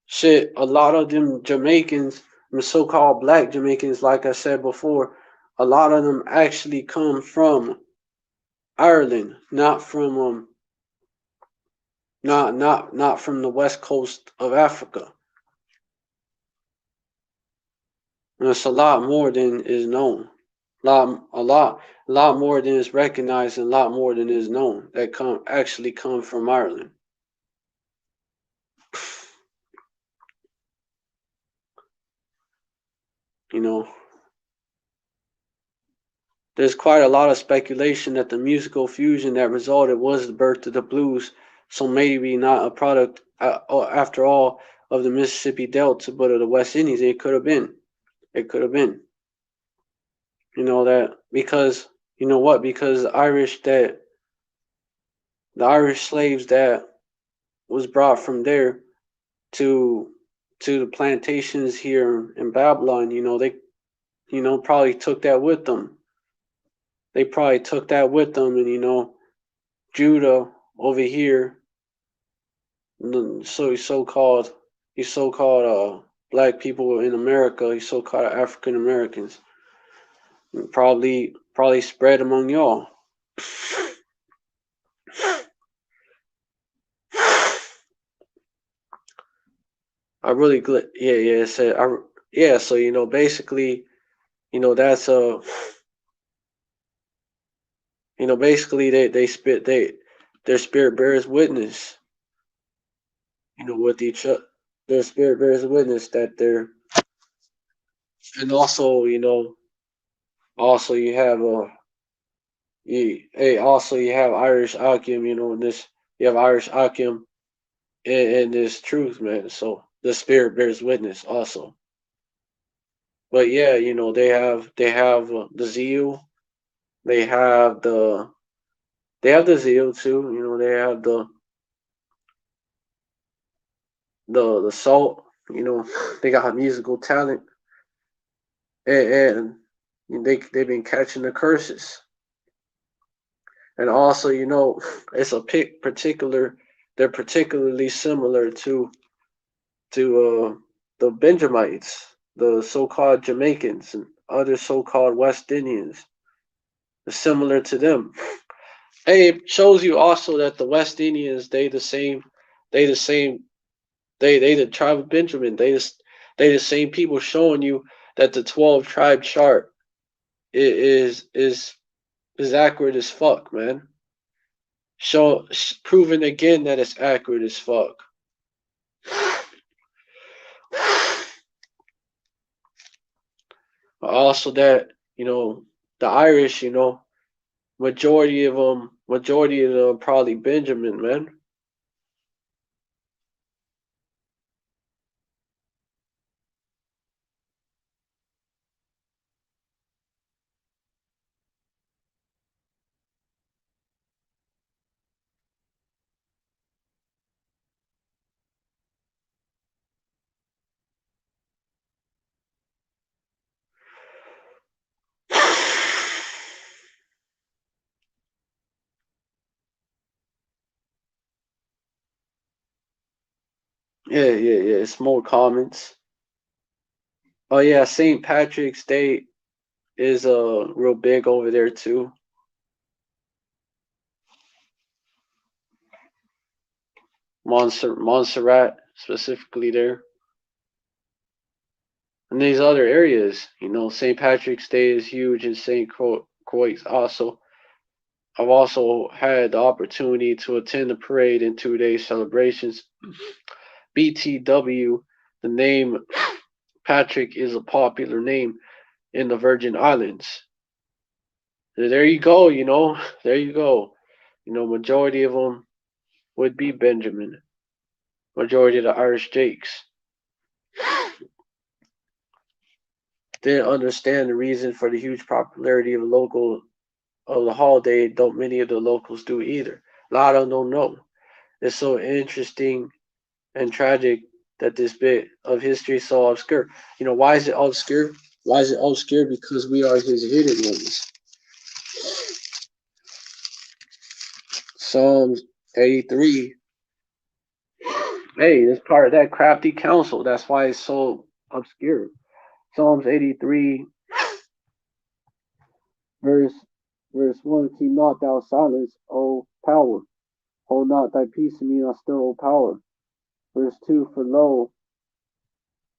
A: Shit, a lot of them Jamaicans, the so-called black Jamaicans, like I said before, a lot of them actually come from Ireland, not from not from the west coast of Africa. And it's a lot more than is known. A lot more than is recognized, and a lot more than is known that come from Ireland. You know, there's quite a lot of speculation that the musical fusion that resulted was the birth of the blues. So maybe not a product, after all, of the Mississippi Delta, but of the West Indies. It could have been. It could have been. That because what? Because the Irish slaves that was brought from there to to the plantations here in Babylon, they probably took that with them. They probably took that with them, and Judah over here, so he's so called black people in America, he's so called African Americans, probably spread among y'all. I really yeah, yeah, said I yeah, so basically, that's basically their spirit bears witness, with each other. Their spirit bears witness that they're, and also, also you have also you have Irish Akim, this you have Irish Akim in this truth, man. So the spirit bears witness also. But yeah, they have the zeal, they have the zeal too. They have the salt. They got musical talent, and they've been catching the curses. And also, it's a particular. They're particularly similar to the Benjamites, the so-called Jamaicans, and other so-called West Indians. Similar to them. Hey, it shows you also that the West Indians, they the same, they the tribe of Benjamin, they the same people, showing you that the 12 tribe chart is accurate as fuck, man. Proving again that it's accurate as fuck. Also that, the Irish, majority of them probably Benjamin, man. Yeah, yeah, yeah. It's more comments. Oh yeah, St. Patrick's Day is real big over there too. Montserrat specifically there, and these other areas. St. Patrick's Day is huge in St. Croix. Also, I've also had the opportunity to attend the parade and 2 day celebrations. BTW, the name Patrick is a popular name in the Virgin Islands. There you go. There you go. Majority of them would be Benjamin. Majority of the Irish Jakes didn't understand the reason for the huge popularity of the holiday. Don't many of the locals do either. A lot of them don't know. It's so interesting and tragic that this bit of history is so obscure. Why is it obscure? Why is it obscure? Because we are his hidden ones. Psalms 83. Hey, it's part of that crafty counsel. That's why it's so obscure. Psalms 83, verse verse 1, keep not thou silence, O power. Hold not thy peace in me, not still, O power. Verse 2, for lo,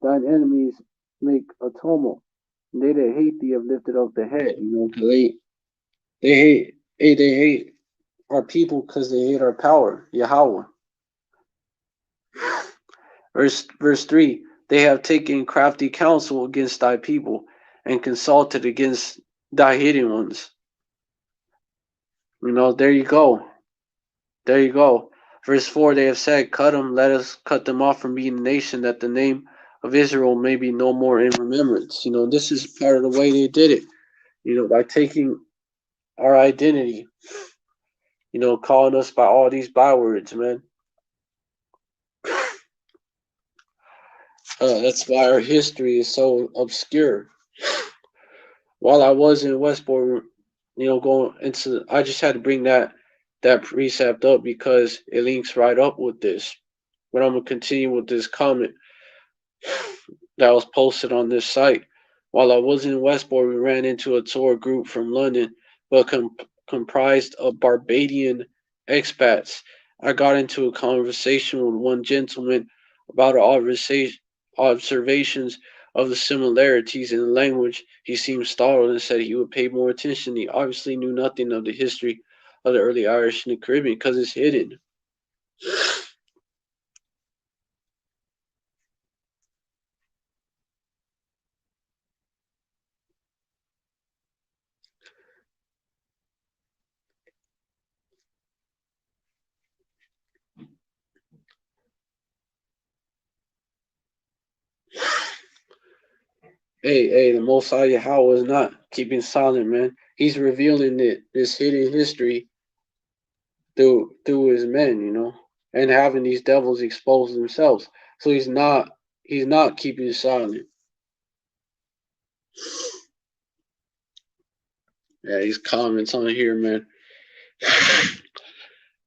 A: thine enemies make a tumult. And they that hate thee have lifted up the head. Because they hate, they hate our people because they hate our power, Yahweh. Verse 3, they have taken crafty counsel against thy people and consulted against thy hidden ones. There you go. There you go. Verse 4, they have said, cut them, let us cut them off from being a nation, that the name of Israel may be no more in remembrance. This is part of the way they did it, by taking our identity, calling us by all these bywords, man. That's why our history is so obscure. While I was in Westport, going into, I just had to bring that precept up because it links right up with this. But I'm gonna continue with this comment that was posted on this site. While I was in Westport, we ran into a tour group from London, but comprised of Barbadian expats. I got into a conversation with one gentleman about our observations of the similarities in the language. He seemed startled and said he would pay more attention. He obviously knew nothing of the history of the early Irish in the Caribbean because it's hidden. Hey, the Most High Yahweh is not keeping silent, man. He's revealing this hidden history through his men, and having these devils expose themselves. So he's not keeping silent. Yeah, these comments on here, man.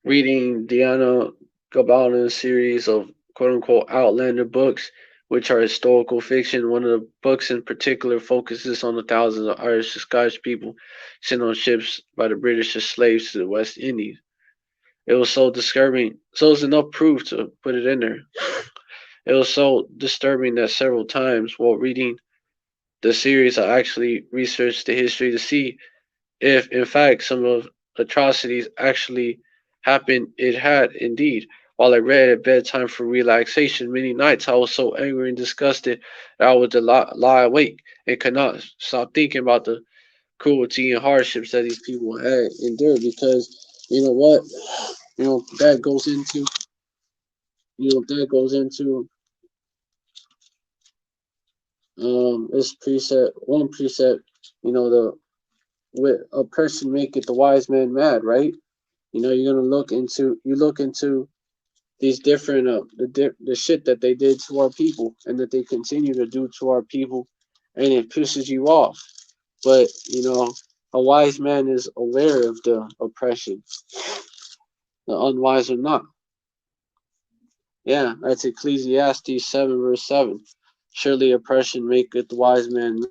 A: Reading Diana Gabaldon's series of quote unquote outlander books, which are historical fiction. One of the books in particular focuses on the thousands of Irish and Scottish people sent on ships by the British as slaves to the West Indies. It was so disturbing. So it's enough proof to put it in there. It was so disturbing that several times while reading the series, I actually researched the history to see if, in fact, some of atrocities actually happened. It had indeed. While I read at bedtime for relaxation, many nights I was so angry and disgusted that I would lie awake and could not stop thinking about the cruelty and hardships that these people had endured. Because you know what, that goes into, that goes into this precept, one precept, the with oppression maketh the wise man mad, right? You're gonna look into these different the shit that they did to our people and that they continue to do to our people, and it pisses you off. But a wise man is aware of the oppression. The unwise are not. Yeah, that's Ecclesiastes 7 verse 7. Surely oppression maketh the wise man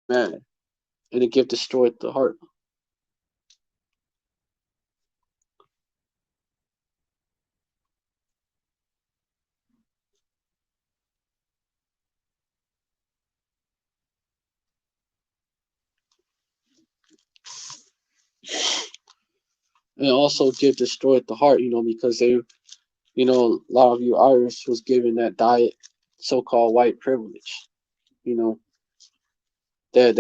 A: mad, and a gift destroyeth the heart. and also did destroy the heart, because they, a lot of you Irish was given that diet, so-called white privilege, you know, that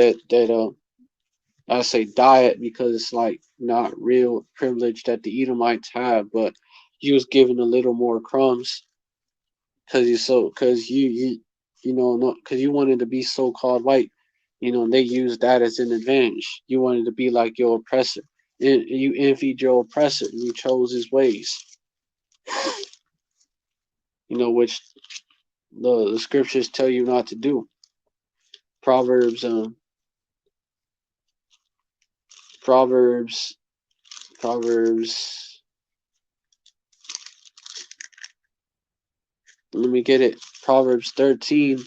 A: I say diet because it's like not real privilege that the Edomites have, but you was given a little more crumbs because no, because you wanted to be so-called white, they used that as an advantage. You wanted to be like your oppressor, and you envied your oppressor, and you chose his ways, which the scriptures tell you not to do. Proverbs, Proverbs, Proverbs. Let me get it. Proverbs 13,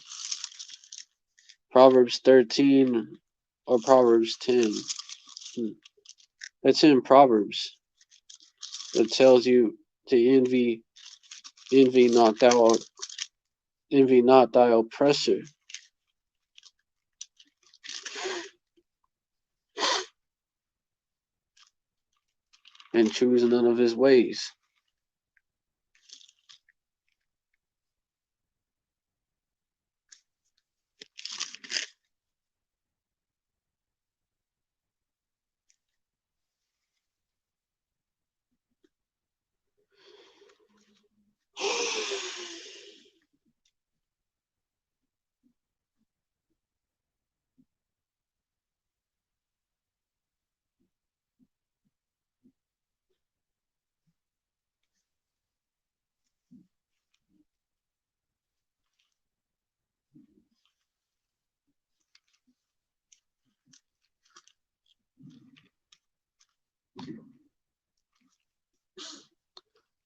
A: or Proverbs 10. That's in Proverbs. It tells you to envy not thy oppressor, and choose none of his ways.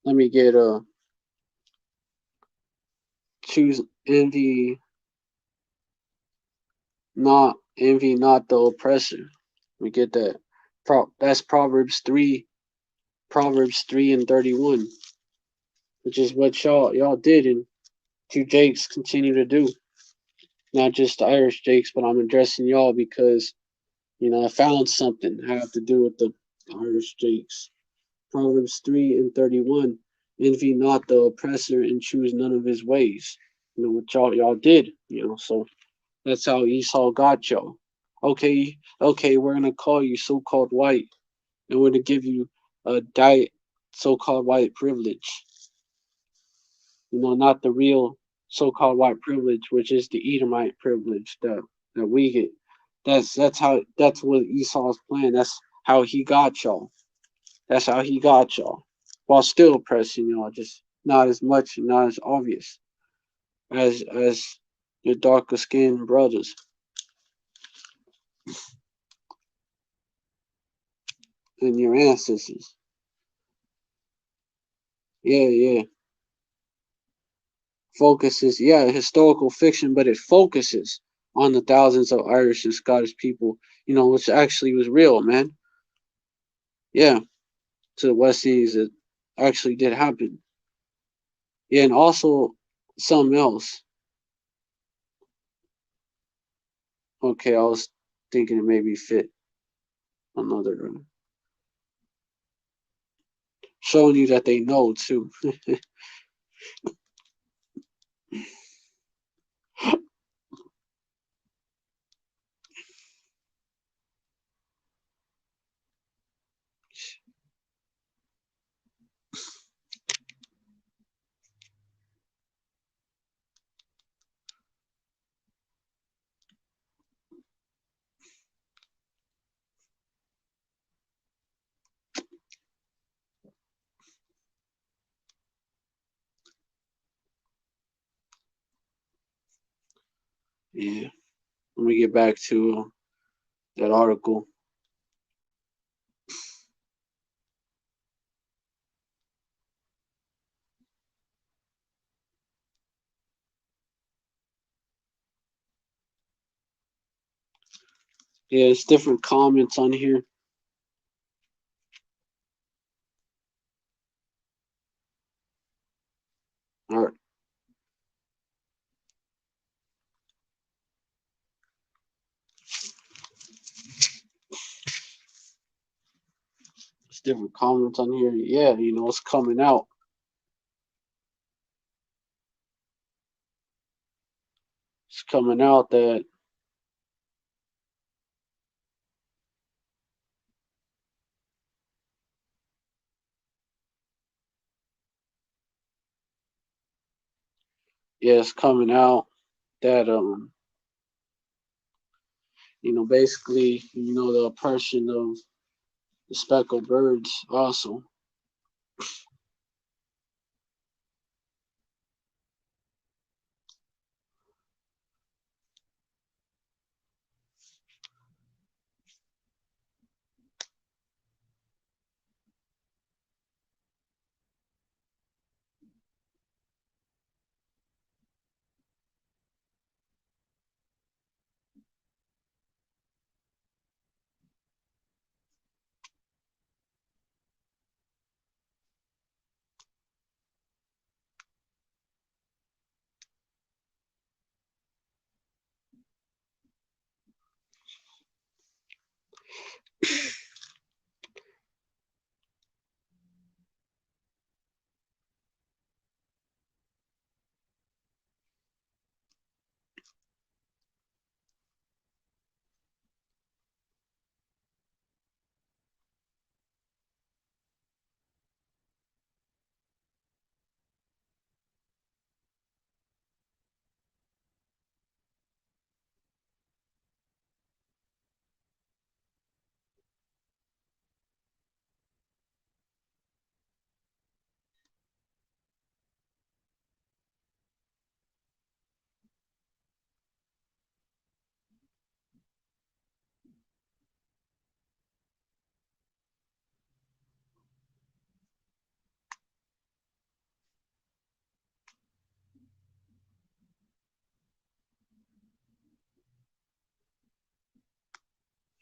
A: Let me get choose envy not the oppressor. Let me get that. That's Proverbs 3:31, which is what y'all did, and you Jakes continue to do. Not just the Irish Jakes, but I'm addressing y'all because I found something have to do with the Irish Jakes. Proverbs 3:31. Envy not the oppressor and choose none of his ways. What y'all did, so that's how Esau got y'all. Okay, we're gonna call you so-called white, and we're gonna give you a diet so-called white privilege. Not the real so-called white privilege, which is the Edomite privilege that we get. That's what Esau's plan. That's how he got y'all. That's how he got y'all, while still oppressing y'all, just not as much and not as obvious as your darker skinned brothers and your ancestors. Yeah. Focuses, historical fiction, but it focuses on the thousands of Irish and Scottish people, which actually was real, man. Yeah, to the West Indies, it actually did happen. Yeah, and also something else. Okay, I was thinking it maybe fit another, showing you that they know too. Yeah, let me get back to that article. Yeah, it's different comments on here. All right. It's different comments on here. Yeah, it's coming out. It's coming out that yeah, it's coming out that basically, the oppression of the speckled birds also.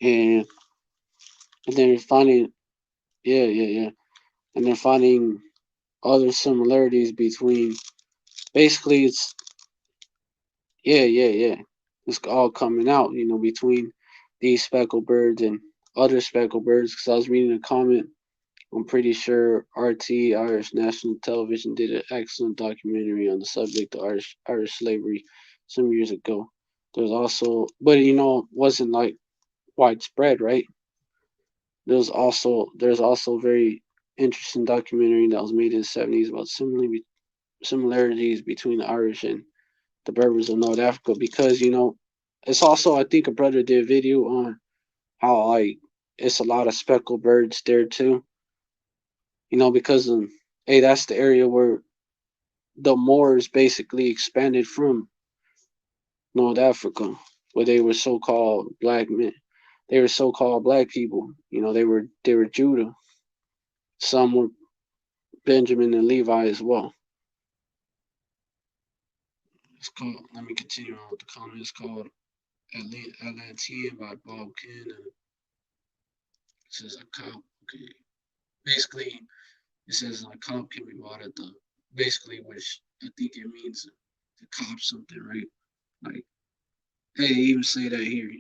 A: And and they're finding yeah, yeah, yeah. And they're finding other similarities between basically it's yeah, yeah, yeah. It's all coming out, between these speckled birds and other speckled birds. Because I was reading a comment, I'm pretty sure RT, Irish National Television, did an excellent documentary on the subject of Irish slavery some years ago. There's also, but wasn't like widespread, right? There's also a very interesting documentary that was made in the '70s about similarities between the Irish and the Berbers of North Africa because it's also I think a brother did a video on how like it's a lot of speckled birds there too. Because hey, that's the area where the Moors basically expanded from North Africa, where they were so-called black men. They were so-called black people. They were Judah. Some were Benjamin and Levi as well. It's called. Let me continue on with the comment. It's called Atlantean by Bob Ken, and it says a cop. Okay, basically it says a cop can be bought at the basically, which I think it means to cop something, right? Like, hey, they even say that here.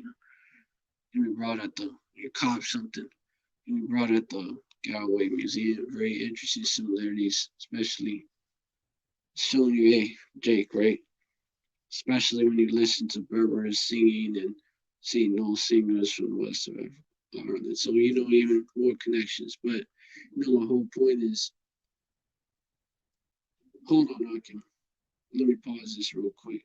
A: Can be brought at the you cop something. Can be brought at the Galway Museum. Very interesting similarities, especially showing you, hey, Jake, right? Especially when you listen to Berbers singing and see no singers from the west of Ireland. So even more connections. But my whole point is, hold on, I can let me pause this real quick.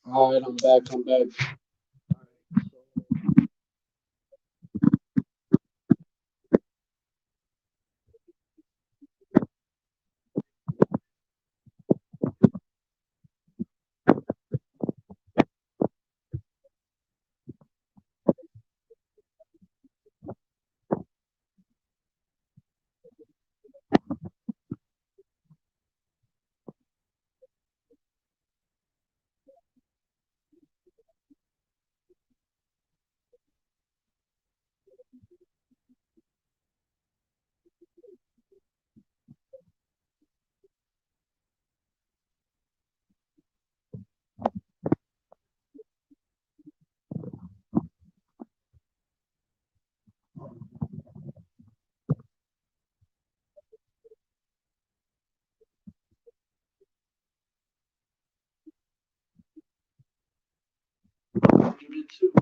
A: All right, I'm back. I'm back. Document two.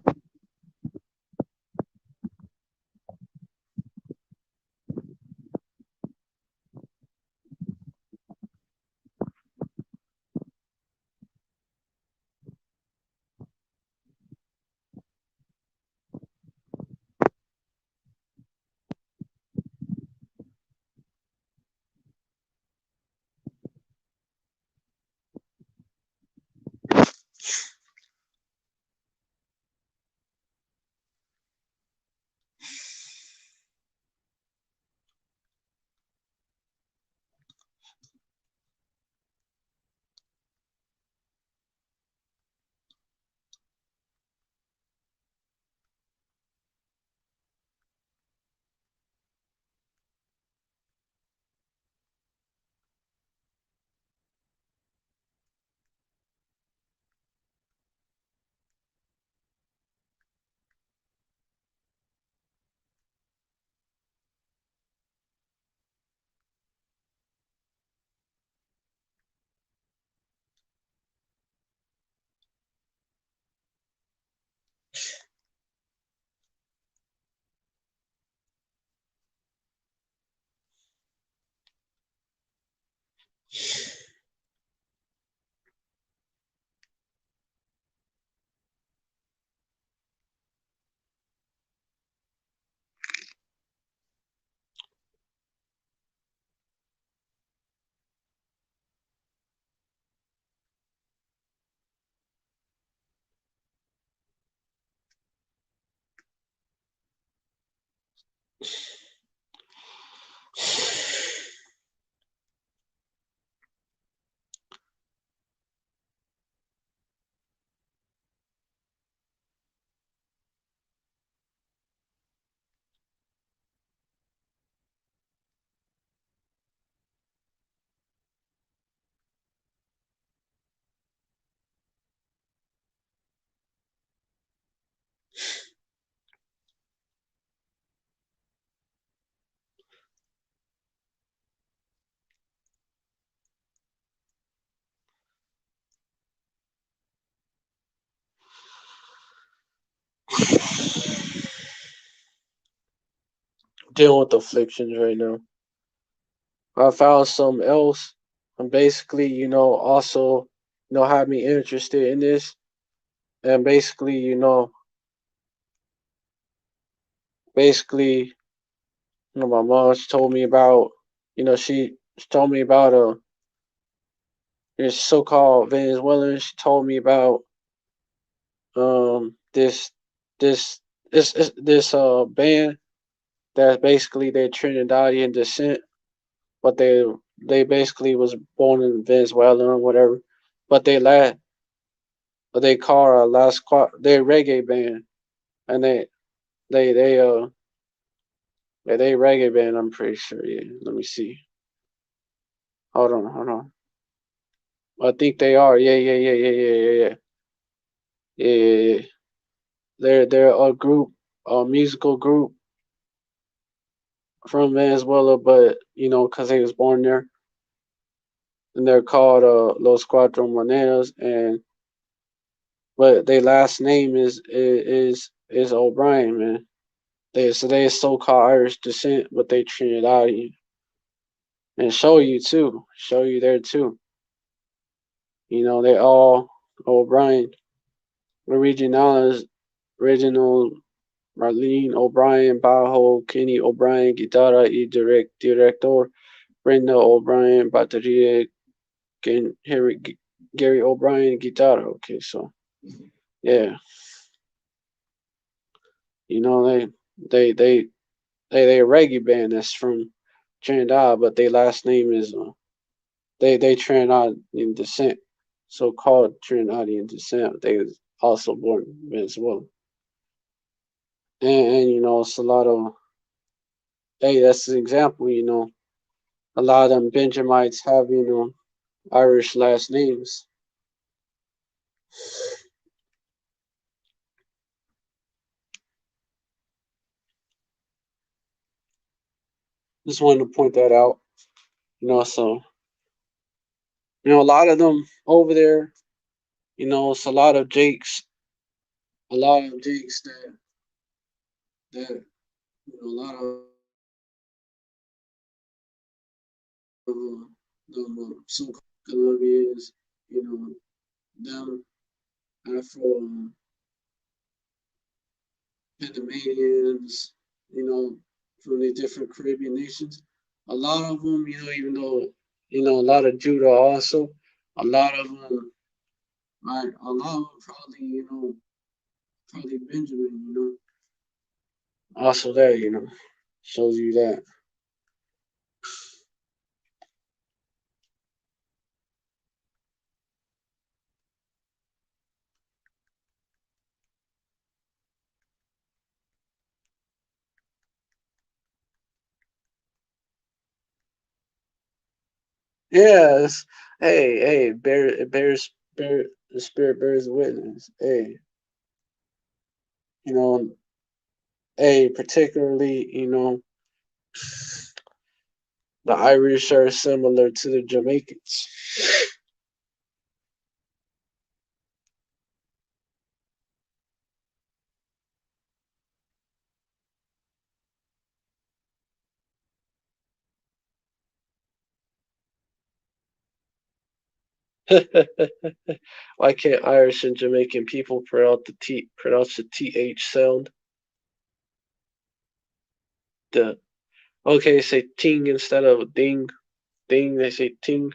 A: Dealing with afflictions right now. I found something else, and basically, also, had me interested in this, and basically, basically, my mom she told me about, she told me about this so-called Venezuelan. She told me about this this this band that's basically they're Trinidadian descent, but they basically was born in Venezuela or whatever, but they call a La Squad. They're a reggae band, and they reggae band. I'm pretty sure. Yeah, let me see. Hold on. I think they are. Yeah. They're a group, a musical group from Venezuela, but because they was born there, and they're called Los Cuatro Monedas, and but their last name is O'Brien, man. They so called Irish descent, but they Trinidadian, and show you there too. They all O'Brien, Originales, Reginald Marlene O'Brien, bajo, Kenny O'Brien, guitarra y director, Brenda O'Brien, batería, Gary O'Brien, guitarra. Okay, so yeah, you know they they they a reggae band that's from Trinidad, but their last name is they Trinidadian descent, so called Trinidadian descent. They was also born in Venezuela, and you know it's a lot of hey that's an example. You know a lot of them Benjamites have Irish last names. Just wanted to point that out. So a lot of them over there. It's a lot of Jakes that a lot of them so-called Colombians, them Afro Panamanians, from the different Caribbean nations. A lot of them, even though a lot of Judah also, a lot of them, right? A lot of them probably, probably Benjamin, also there, shows you that. Yes. Hey, the spirit bears witness. Hey, you know, particularly, the Irish are similar to the Jamaicans. Why can't Irish and Jamaican people pronounce the th sound? The Okay, say ting instead of ding. Ding, they say ting.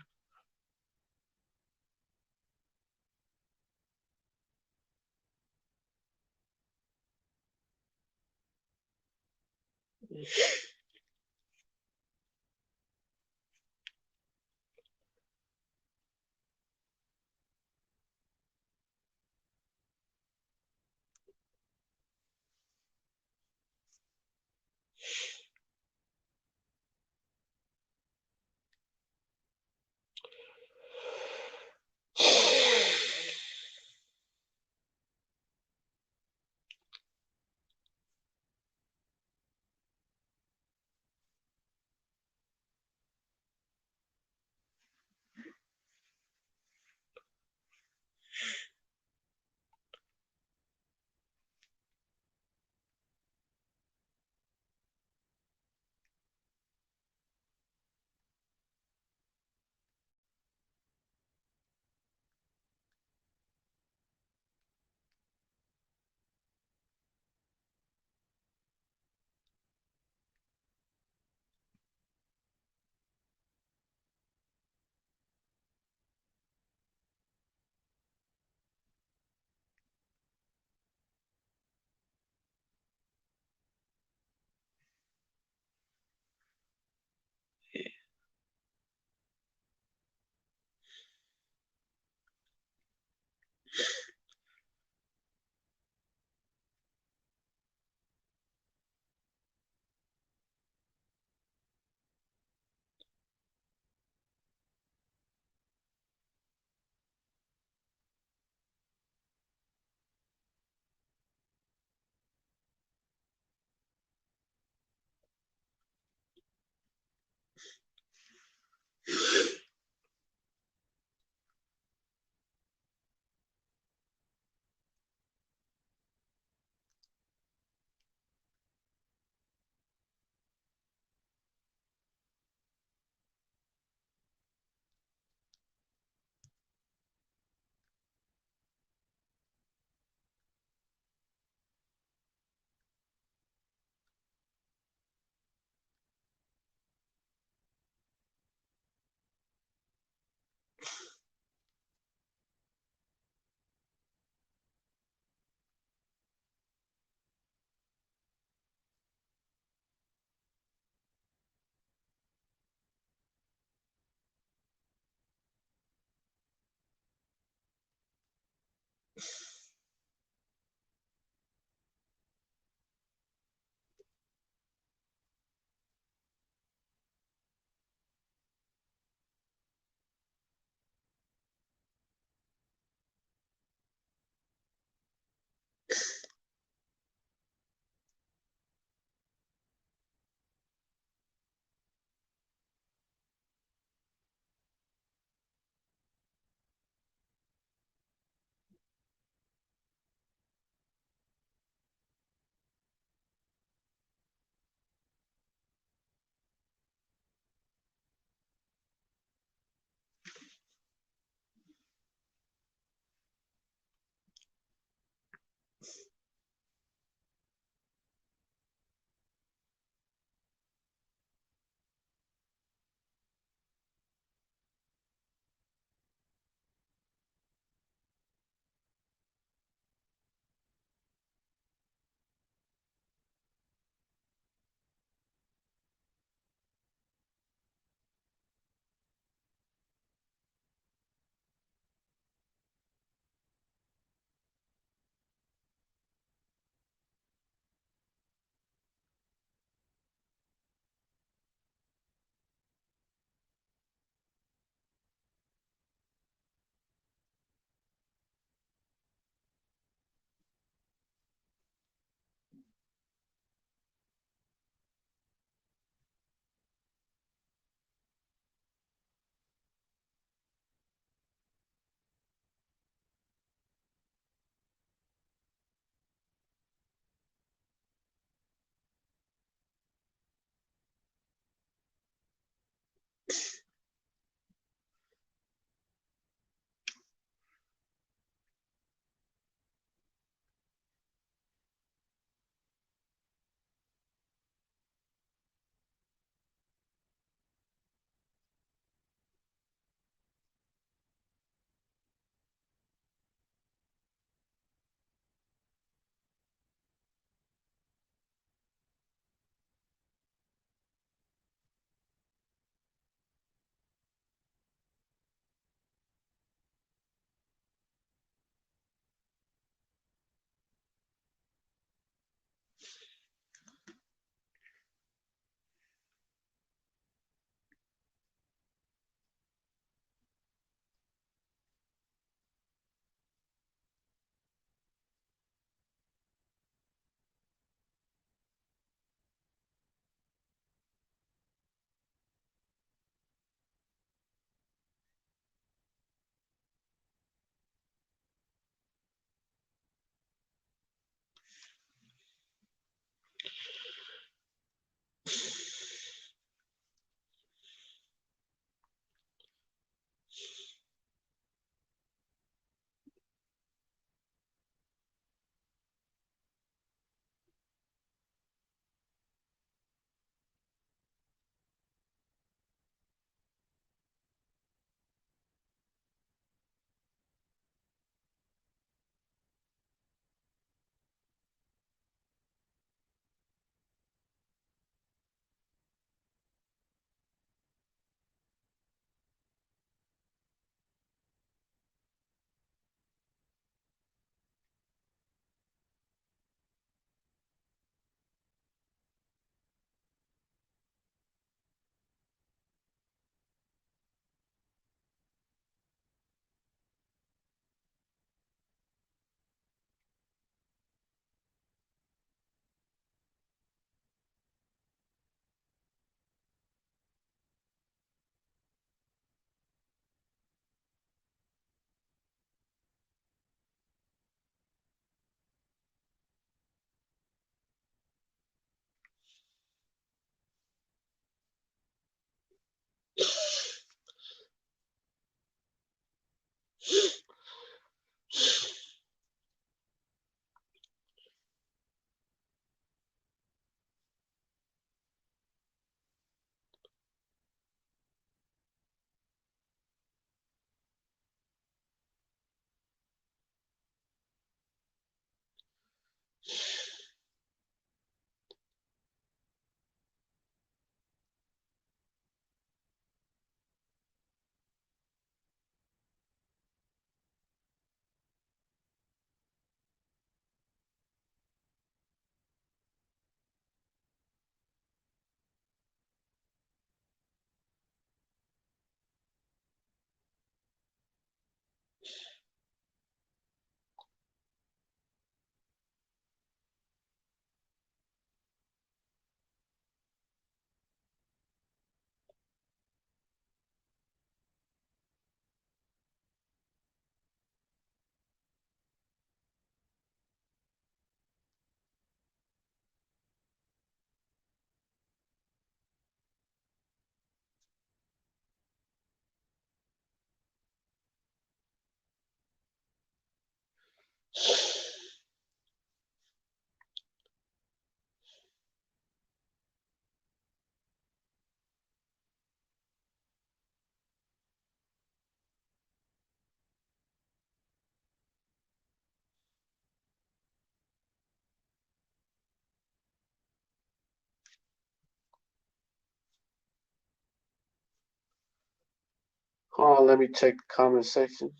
A: on, let me check the comment section.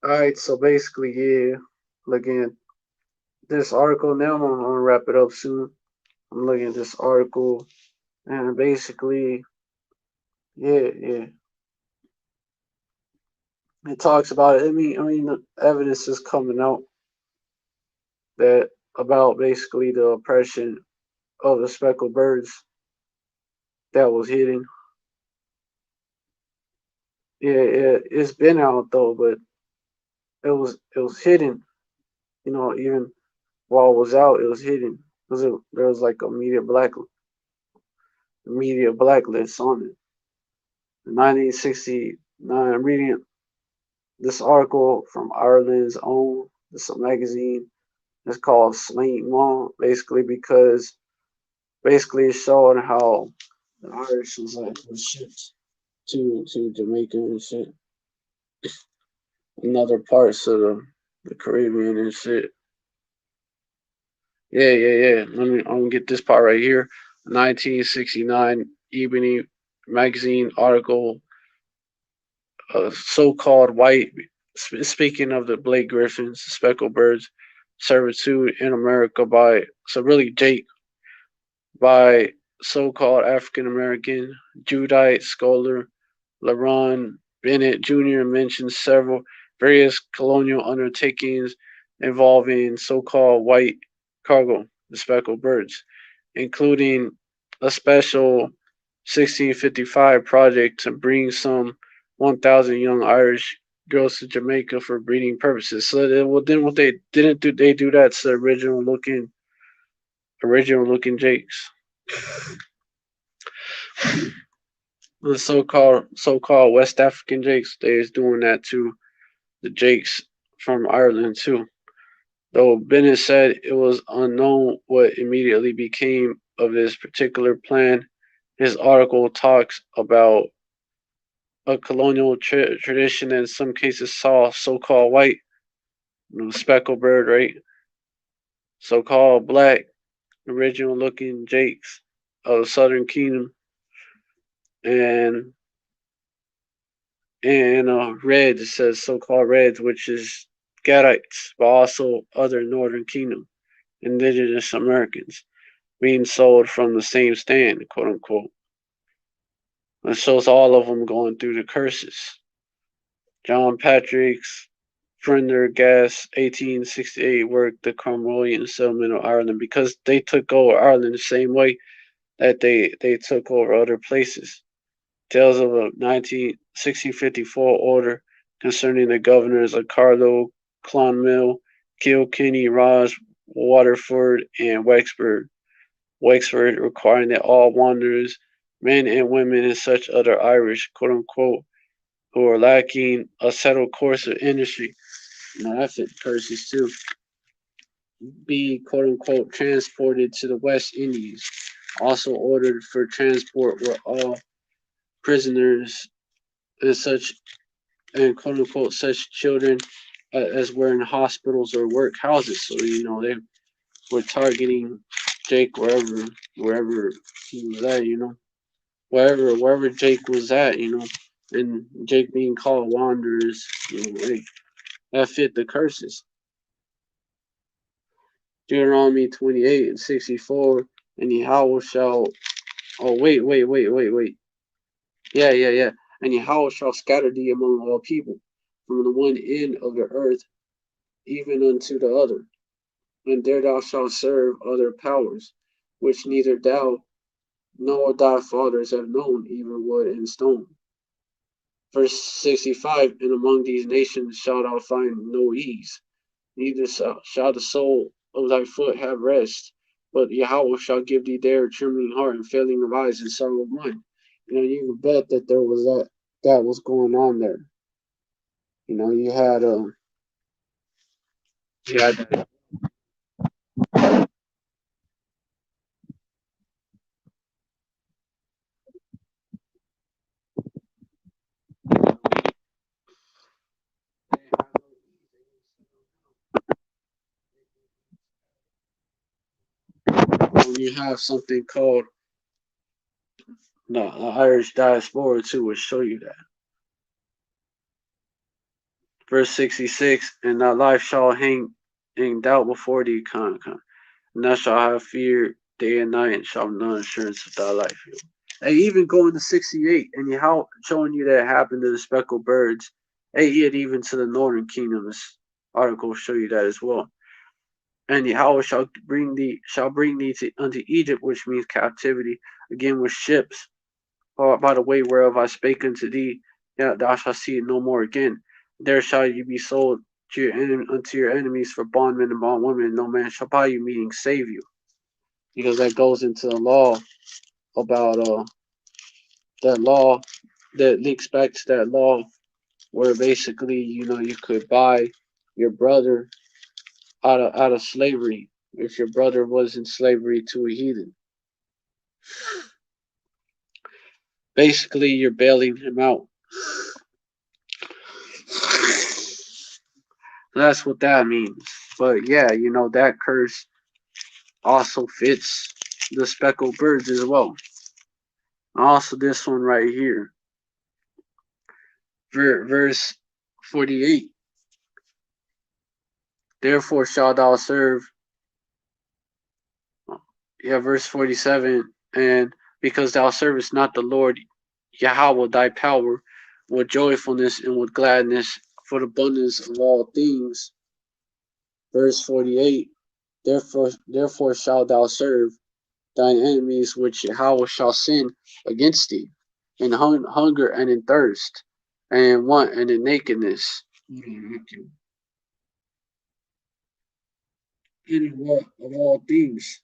A: All right, so basically, yeah. Again, this article now, I'm gonna wrap it up soon. I'm looking at this article, and basically, yeah, it talks about it. I mean, the evidence is coming out that about basically the oppression of the speckled birds that was hidden. Yeah, it's been out though, but it was hidden. Even while it was out, it was hidden because there was like a media blacklist on it. In 1969, I'm reading this article from Ireland's own this magazine. It's called Slain Law, basically because basically it's showing how the Irish was shipped to Jamaica and shit, and other parts of the Caribbean and shit. Yeah. I'm gonna get this part right here. 1969 Ebony magazine article, so-called white. Speaking of the Blake Griffins, speckled birds, servitude in America by really Jake, by so-called African American Judite scholar LaRon Bennett Jr. mentions several various colonial undertakings involving so-called white cargo, the speckled birds, including a special 1655 project to bring some 1,000 young Irish girls to Jamaica for breeding purposes. So then what they didn't do, they do that to original looking Jakes. The so-called West African Jakes, they is doing that to the Jakes from Ireland too. Though Bennett said it was unknown what immediately became of this particular plan, his article talks about a colonial tradition that in some cases saw so-called white, speckled bird, right? So-called black, original-looking Jakes of the Southern Kingdom, and red, it says so-called reds, which is Gadites, but also other Northern Kingdom indigenous Americans being sold from the same stand, quote unquote. It shows all of them going through the curses. John Patrick's Prendergast 1868 worked the Cromwellian settlement of Ireland because they took over Ireland the same way that they took over other places. Tales of a 1654 order concerning the governors of Carlow, Clonmel, Kilkenny, Ross, Waterford, and Wexford, requiring that all wanderers, men and women, and such other Irish, quote unquote, who are lacking a settled course of industry, that fit curses too, be quote unquote transported to the West Indies. Also ordered for transport were all prisoners and such and quote unquote such children as were in hospitals or workhouses. So they were targeting Jake wherever he was at. Wherever Jake was at. And Jake being called wanderers. That fit the curses. Deuteronomy 28 and 64. And Yahweh shall. Oh wait. Yeah. And Yahweh shall scatter thee among all people, from the one end of the earth even unto the other. And there thou shalt serve other powers, which neither thou nor thy fathers have known, even wood and stone. Verse 65, and among these nations shalt thou find no ease, neither shall the sole of thy foot have rest, but Yahweh shall give thee there a trembling heart and failing of eyes and sorrow of mind. You can bet that there was that was going on there. You had you have something called the Irish diaspora too, will show you that. Verse 66, and thy life shall hang in doubt before thee, and thou shalt have fear day and night, and shall have no assurance of thy life. And even going to 68, and how showing you that it happened to the speckled birds, and yet even to the northern kingdom. This article will show you that as well. And Yahweh shall bring thee unto Egypt, which means captivity, again with ships, by the way whereof I spake unto thee, yeah, thou shalt see it no more again. There shall you be sold unto your enemies for bondmen and bondwomen, and no man shall buy you, meaning save you. Because that goes into the law about that law that links back to that law where basically, you could buy your brother out of slavery if your brother was in slavery to a heathen. Basically, you're bailing him out. That's what that means. But yeah, that curse also fits the speckled birds as well. Also, this one right here, verse 48. Therefore shalt thou serve, verse 47, and because thou servest not the Lord Yahweh thy power with joyfulness and with gladness for the abundance of all things. Verse 48, therefore shalt thou serve thine enemies which Yahweh shall send against thee, in hunger and in thirst, and in want and in nakedness, and in want of all things.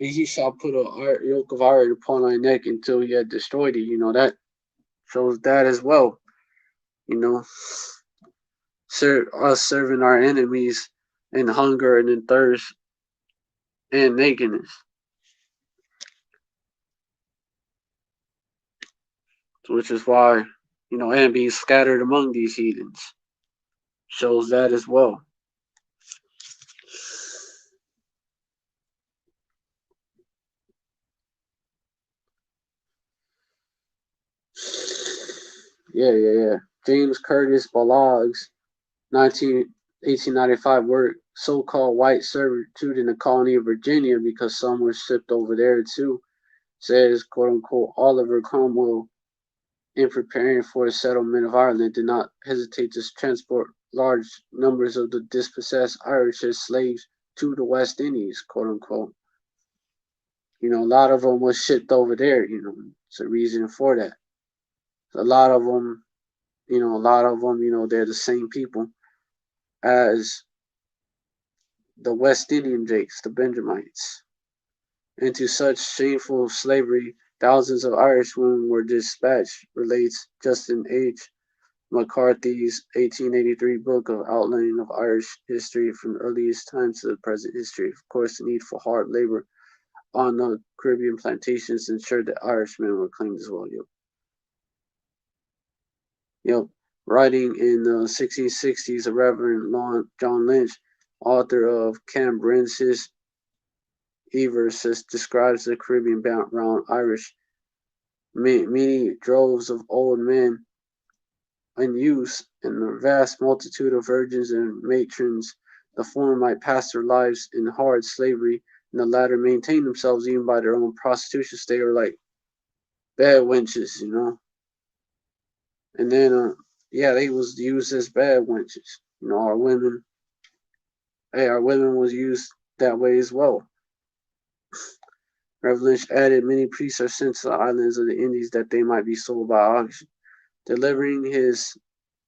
A: And he shall put a yoke of iron upon thy neck until he had destroyed thee. That shows that as well. You know, us serving our enemies in hunger and in thirst and nakedness, which is why, and being scattered among these heathens shows that as well. Yeah. James Curtis Balog's 1895 work, so-called white servitude in the colony of Virginia, because some were shipped over there too, says, quote-unquote, Oliver Cromwell, in preparing for the settlement of Ireland, did not hesitate to transport large numbers of the dispossessed Irish as slaves to the West Indies, quote-unquote. A lot of them was shipped over there, it's a reason for that. A lot of them, they're the same people as the West Indian Jakes, the Benjamites. Into such shameful slavery, thousands of Irish women were dispatched, relates Justin H. McCarthy's 1883 book of Outlining of Irish History from the earliest times to the present history. Of course, the need for hard labor on the Caribbean plantations ensured that Irishmen were claimed as well. Writing in the 1660s, the Reverend John Lynch, author of Cambrensis Eversus, describes the Caribbean bound Irish, many droves of old men in use, and the vast multitude of virgins and matrons. The former might pass their lives in hard slavery, and the latter maintain themselves even by their own prostitution. They were like bad wenches, And then, they was used as bad wenches. Our women, our women was used that way as well. Revelation added, many priests are sent to the islands of the Indies that they might be sold by auction. Delivering his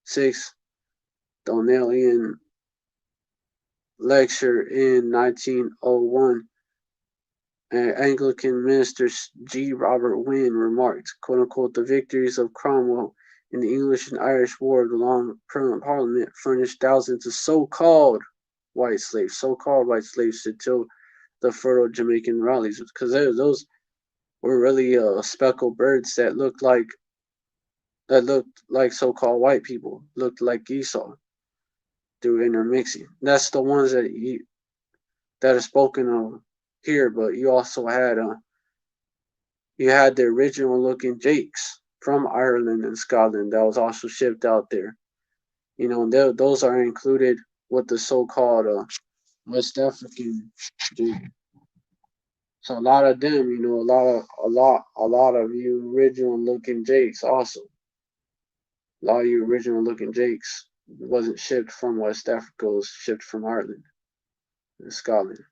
A: sixth Donnellian lecture in 1901, Anglican minister G. Robert Wynne remarked, quote-unquote, the victories of Cromwell in the English and Irish War of the Long Parliament furnished thousands of so-called white slaves to till the fertile Jamaican rallies, because those were really speckled birds that looked like so-called white people, looked like Esau through intermixing. That's the ones that are spoken of here, but you had the original looking Jakes from Ireland and Scotland that was also shipped out there. Those are included with the so-called West African Jake. So a lot of them, a lot of you original looking Jakes also. A lot of you original looking Jakes wasn't shipped from West Africa, it was shipped from Ireland and Scotland.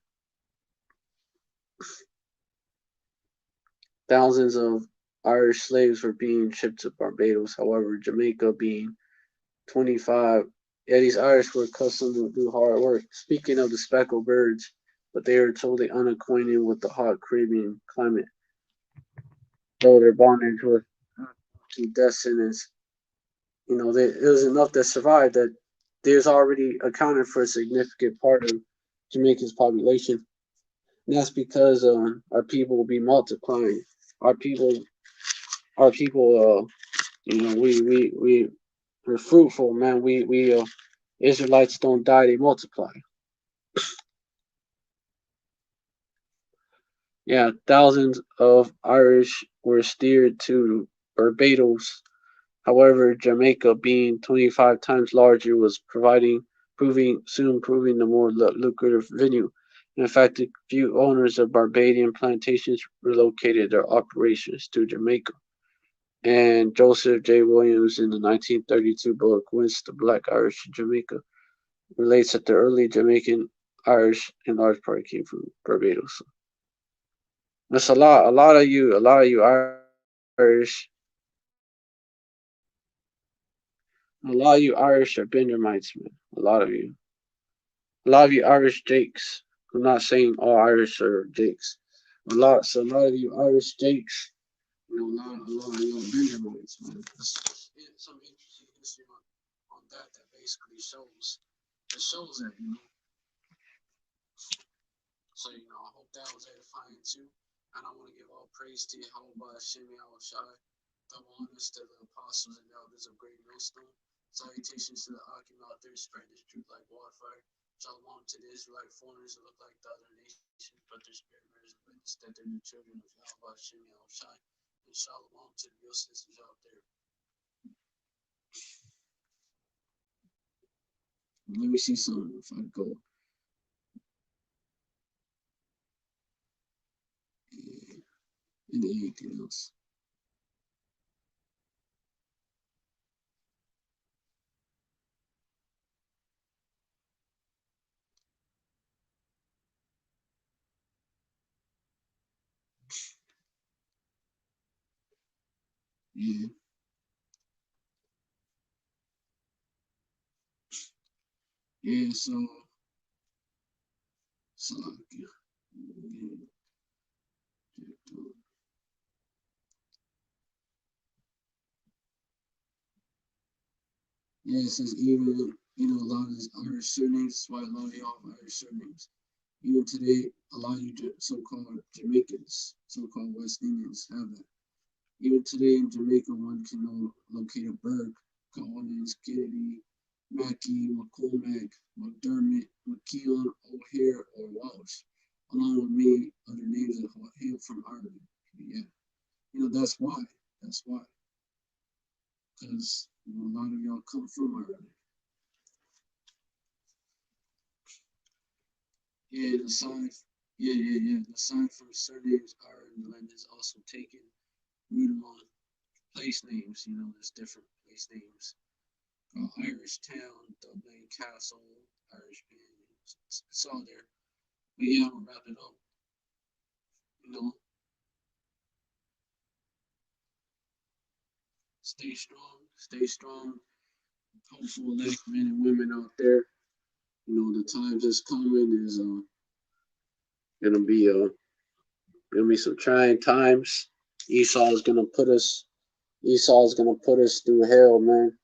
A: Thousands of Irish slaves were being shipped to Barbados. However, Jamaica being 25, yeah, these Irish were accustomed to do hard work. Speaking of the speckled birds, but they were totally unacquainted with the hot Caribbean climate, though their bondage was to death sentence. It was enough that survived that there's already accounted for a significant part of Jamaica's population. And that's because our people will be multiplying. Our people, our people, we're fruitful, man. We Israelites don't die; they multiply. Yeah, thousands of Irish were steered to Barbados. However, Jamaica, being 25 times larger, was proving the more lucrative venue. In fact, a few owners of Barbadian plantations relocated their operations to Jamaica. And Joseph J. Williams, in the 1932 book Whence the Black Irish in Jamaica, relates that the early Jamaican Irish in large part came from Barbados. That's a lot of you Irish are Benjamites, man. A lot of you Irish Jakes. I'm not saying all Irish are Jakes. A lot of you Irish Jakes, a lot of you are Benjamites, man. Some interesting history on that basically shows that. So, I hope that was edifying too. And I want to give all praise to Yahweh Shemi Shai, double honors to the apostles and elders of Great Millstone. Salutations to the Akim out there, spread this truth like wildfire. Shalom to the Israelite foreigners who look like the other nations, but their spirit bears witness that they're the children of Yahweh Shemi Shai. And shalom to the real sisters out there. Let me see something if I go. And anything else. Yeah, yeah. So yeah. Yeah, it says even a lot of these Irish surnames. That's why a lot of y'all have Irish surnames. Even today, a lot of you so-called Jamaicans, so-called West Indians have that. Even today in Jamaica, one can locate a Burke, Collins, Kennedy, Mackey, McCormack, McDermott, McKeon, O'Hare, or Walsh, along with many other names that hail from Ireland. Yeah, that's why. That's why. Because a lot of y'all come from Ireland. Yeah, the sign. Yeah. The sign for surnames Ireland is also taken rooted on place names. There's different place names. Irish Town, Dublin Castle, Irish Band. It's all there. But yeah, I'm gonna wrap it up. You know, stay strong, stay strong. Hopeful elect men and women out there. The times that's coming is gonna be some trying times. Esau is gonna put us Esau is gonna put us through hell, man.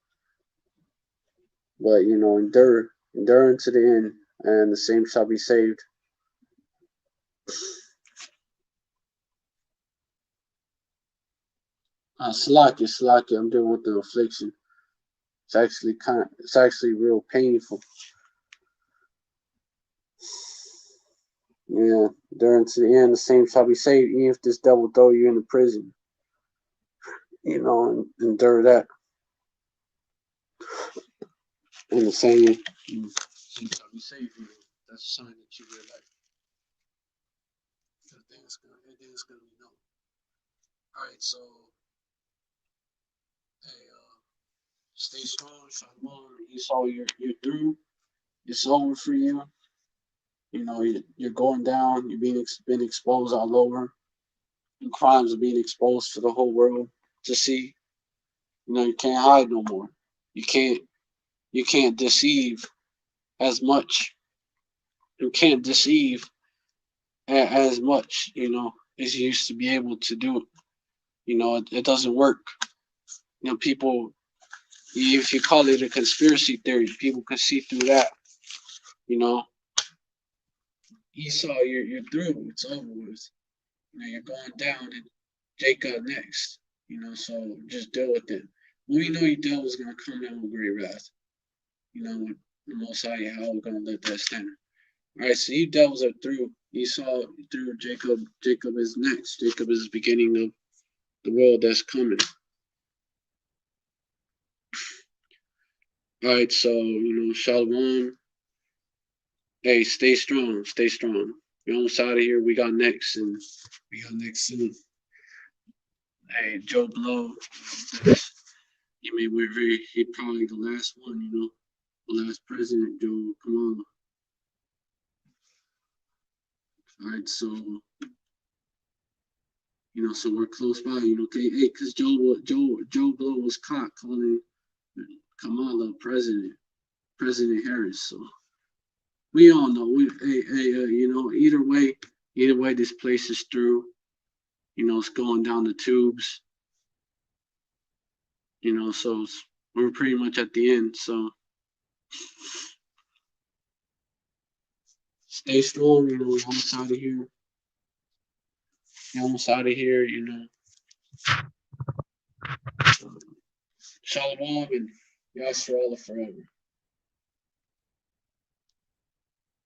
A: But endure to the end, and the same shall be saved. Slacky, I'm dealing with the affliction. It's actually real painful. Yeah, during to the end, the same shall be saved, even if this devil throw you into prison, and endure that. And the same, same shall be saved. That's a sign that you were like, everything's gonna be known. All right, so hey, stay strong, Shalom. Esau, you're through. It's over for you. You're going down. You're been exposed all over. Your crimes are being exposed for the whole world to see. You can't hide no more. You can't you can't deceive as much. You can't deceive as much. As you used to be able to do. It doesn't work. People. If you call it a conspiracy theory, people can see through that. You know, Esau, you're through. It's over with. You're going down, and Jacob next. So just deal with it. We know your devil is gonna come down with great wrath. The Most High Yahweh gonna let that stand. All right, so you devils are through. Esau through. Jacob is next. Jacob is the beginning of the world that's coming. All right, so Shalom. Hey, stay strong. Stay strong. We're almost out of here. We got next, and we got next soon. Hey, Joe Blow. He may be he probably the last one. The last president. Joe, come on. All right, so we're close by. Hey, because Joe Blow was caught calling Kamala President Harris. So we all know. Either way, this place is through. It's going down the tubes. So we're pretty much at the end. So stay strong. We're almost out of here. We're almost out of here. Shalom and Yasser Allah forever.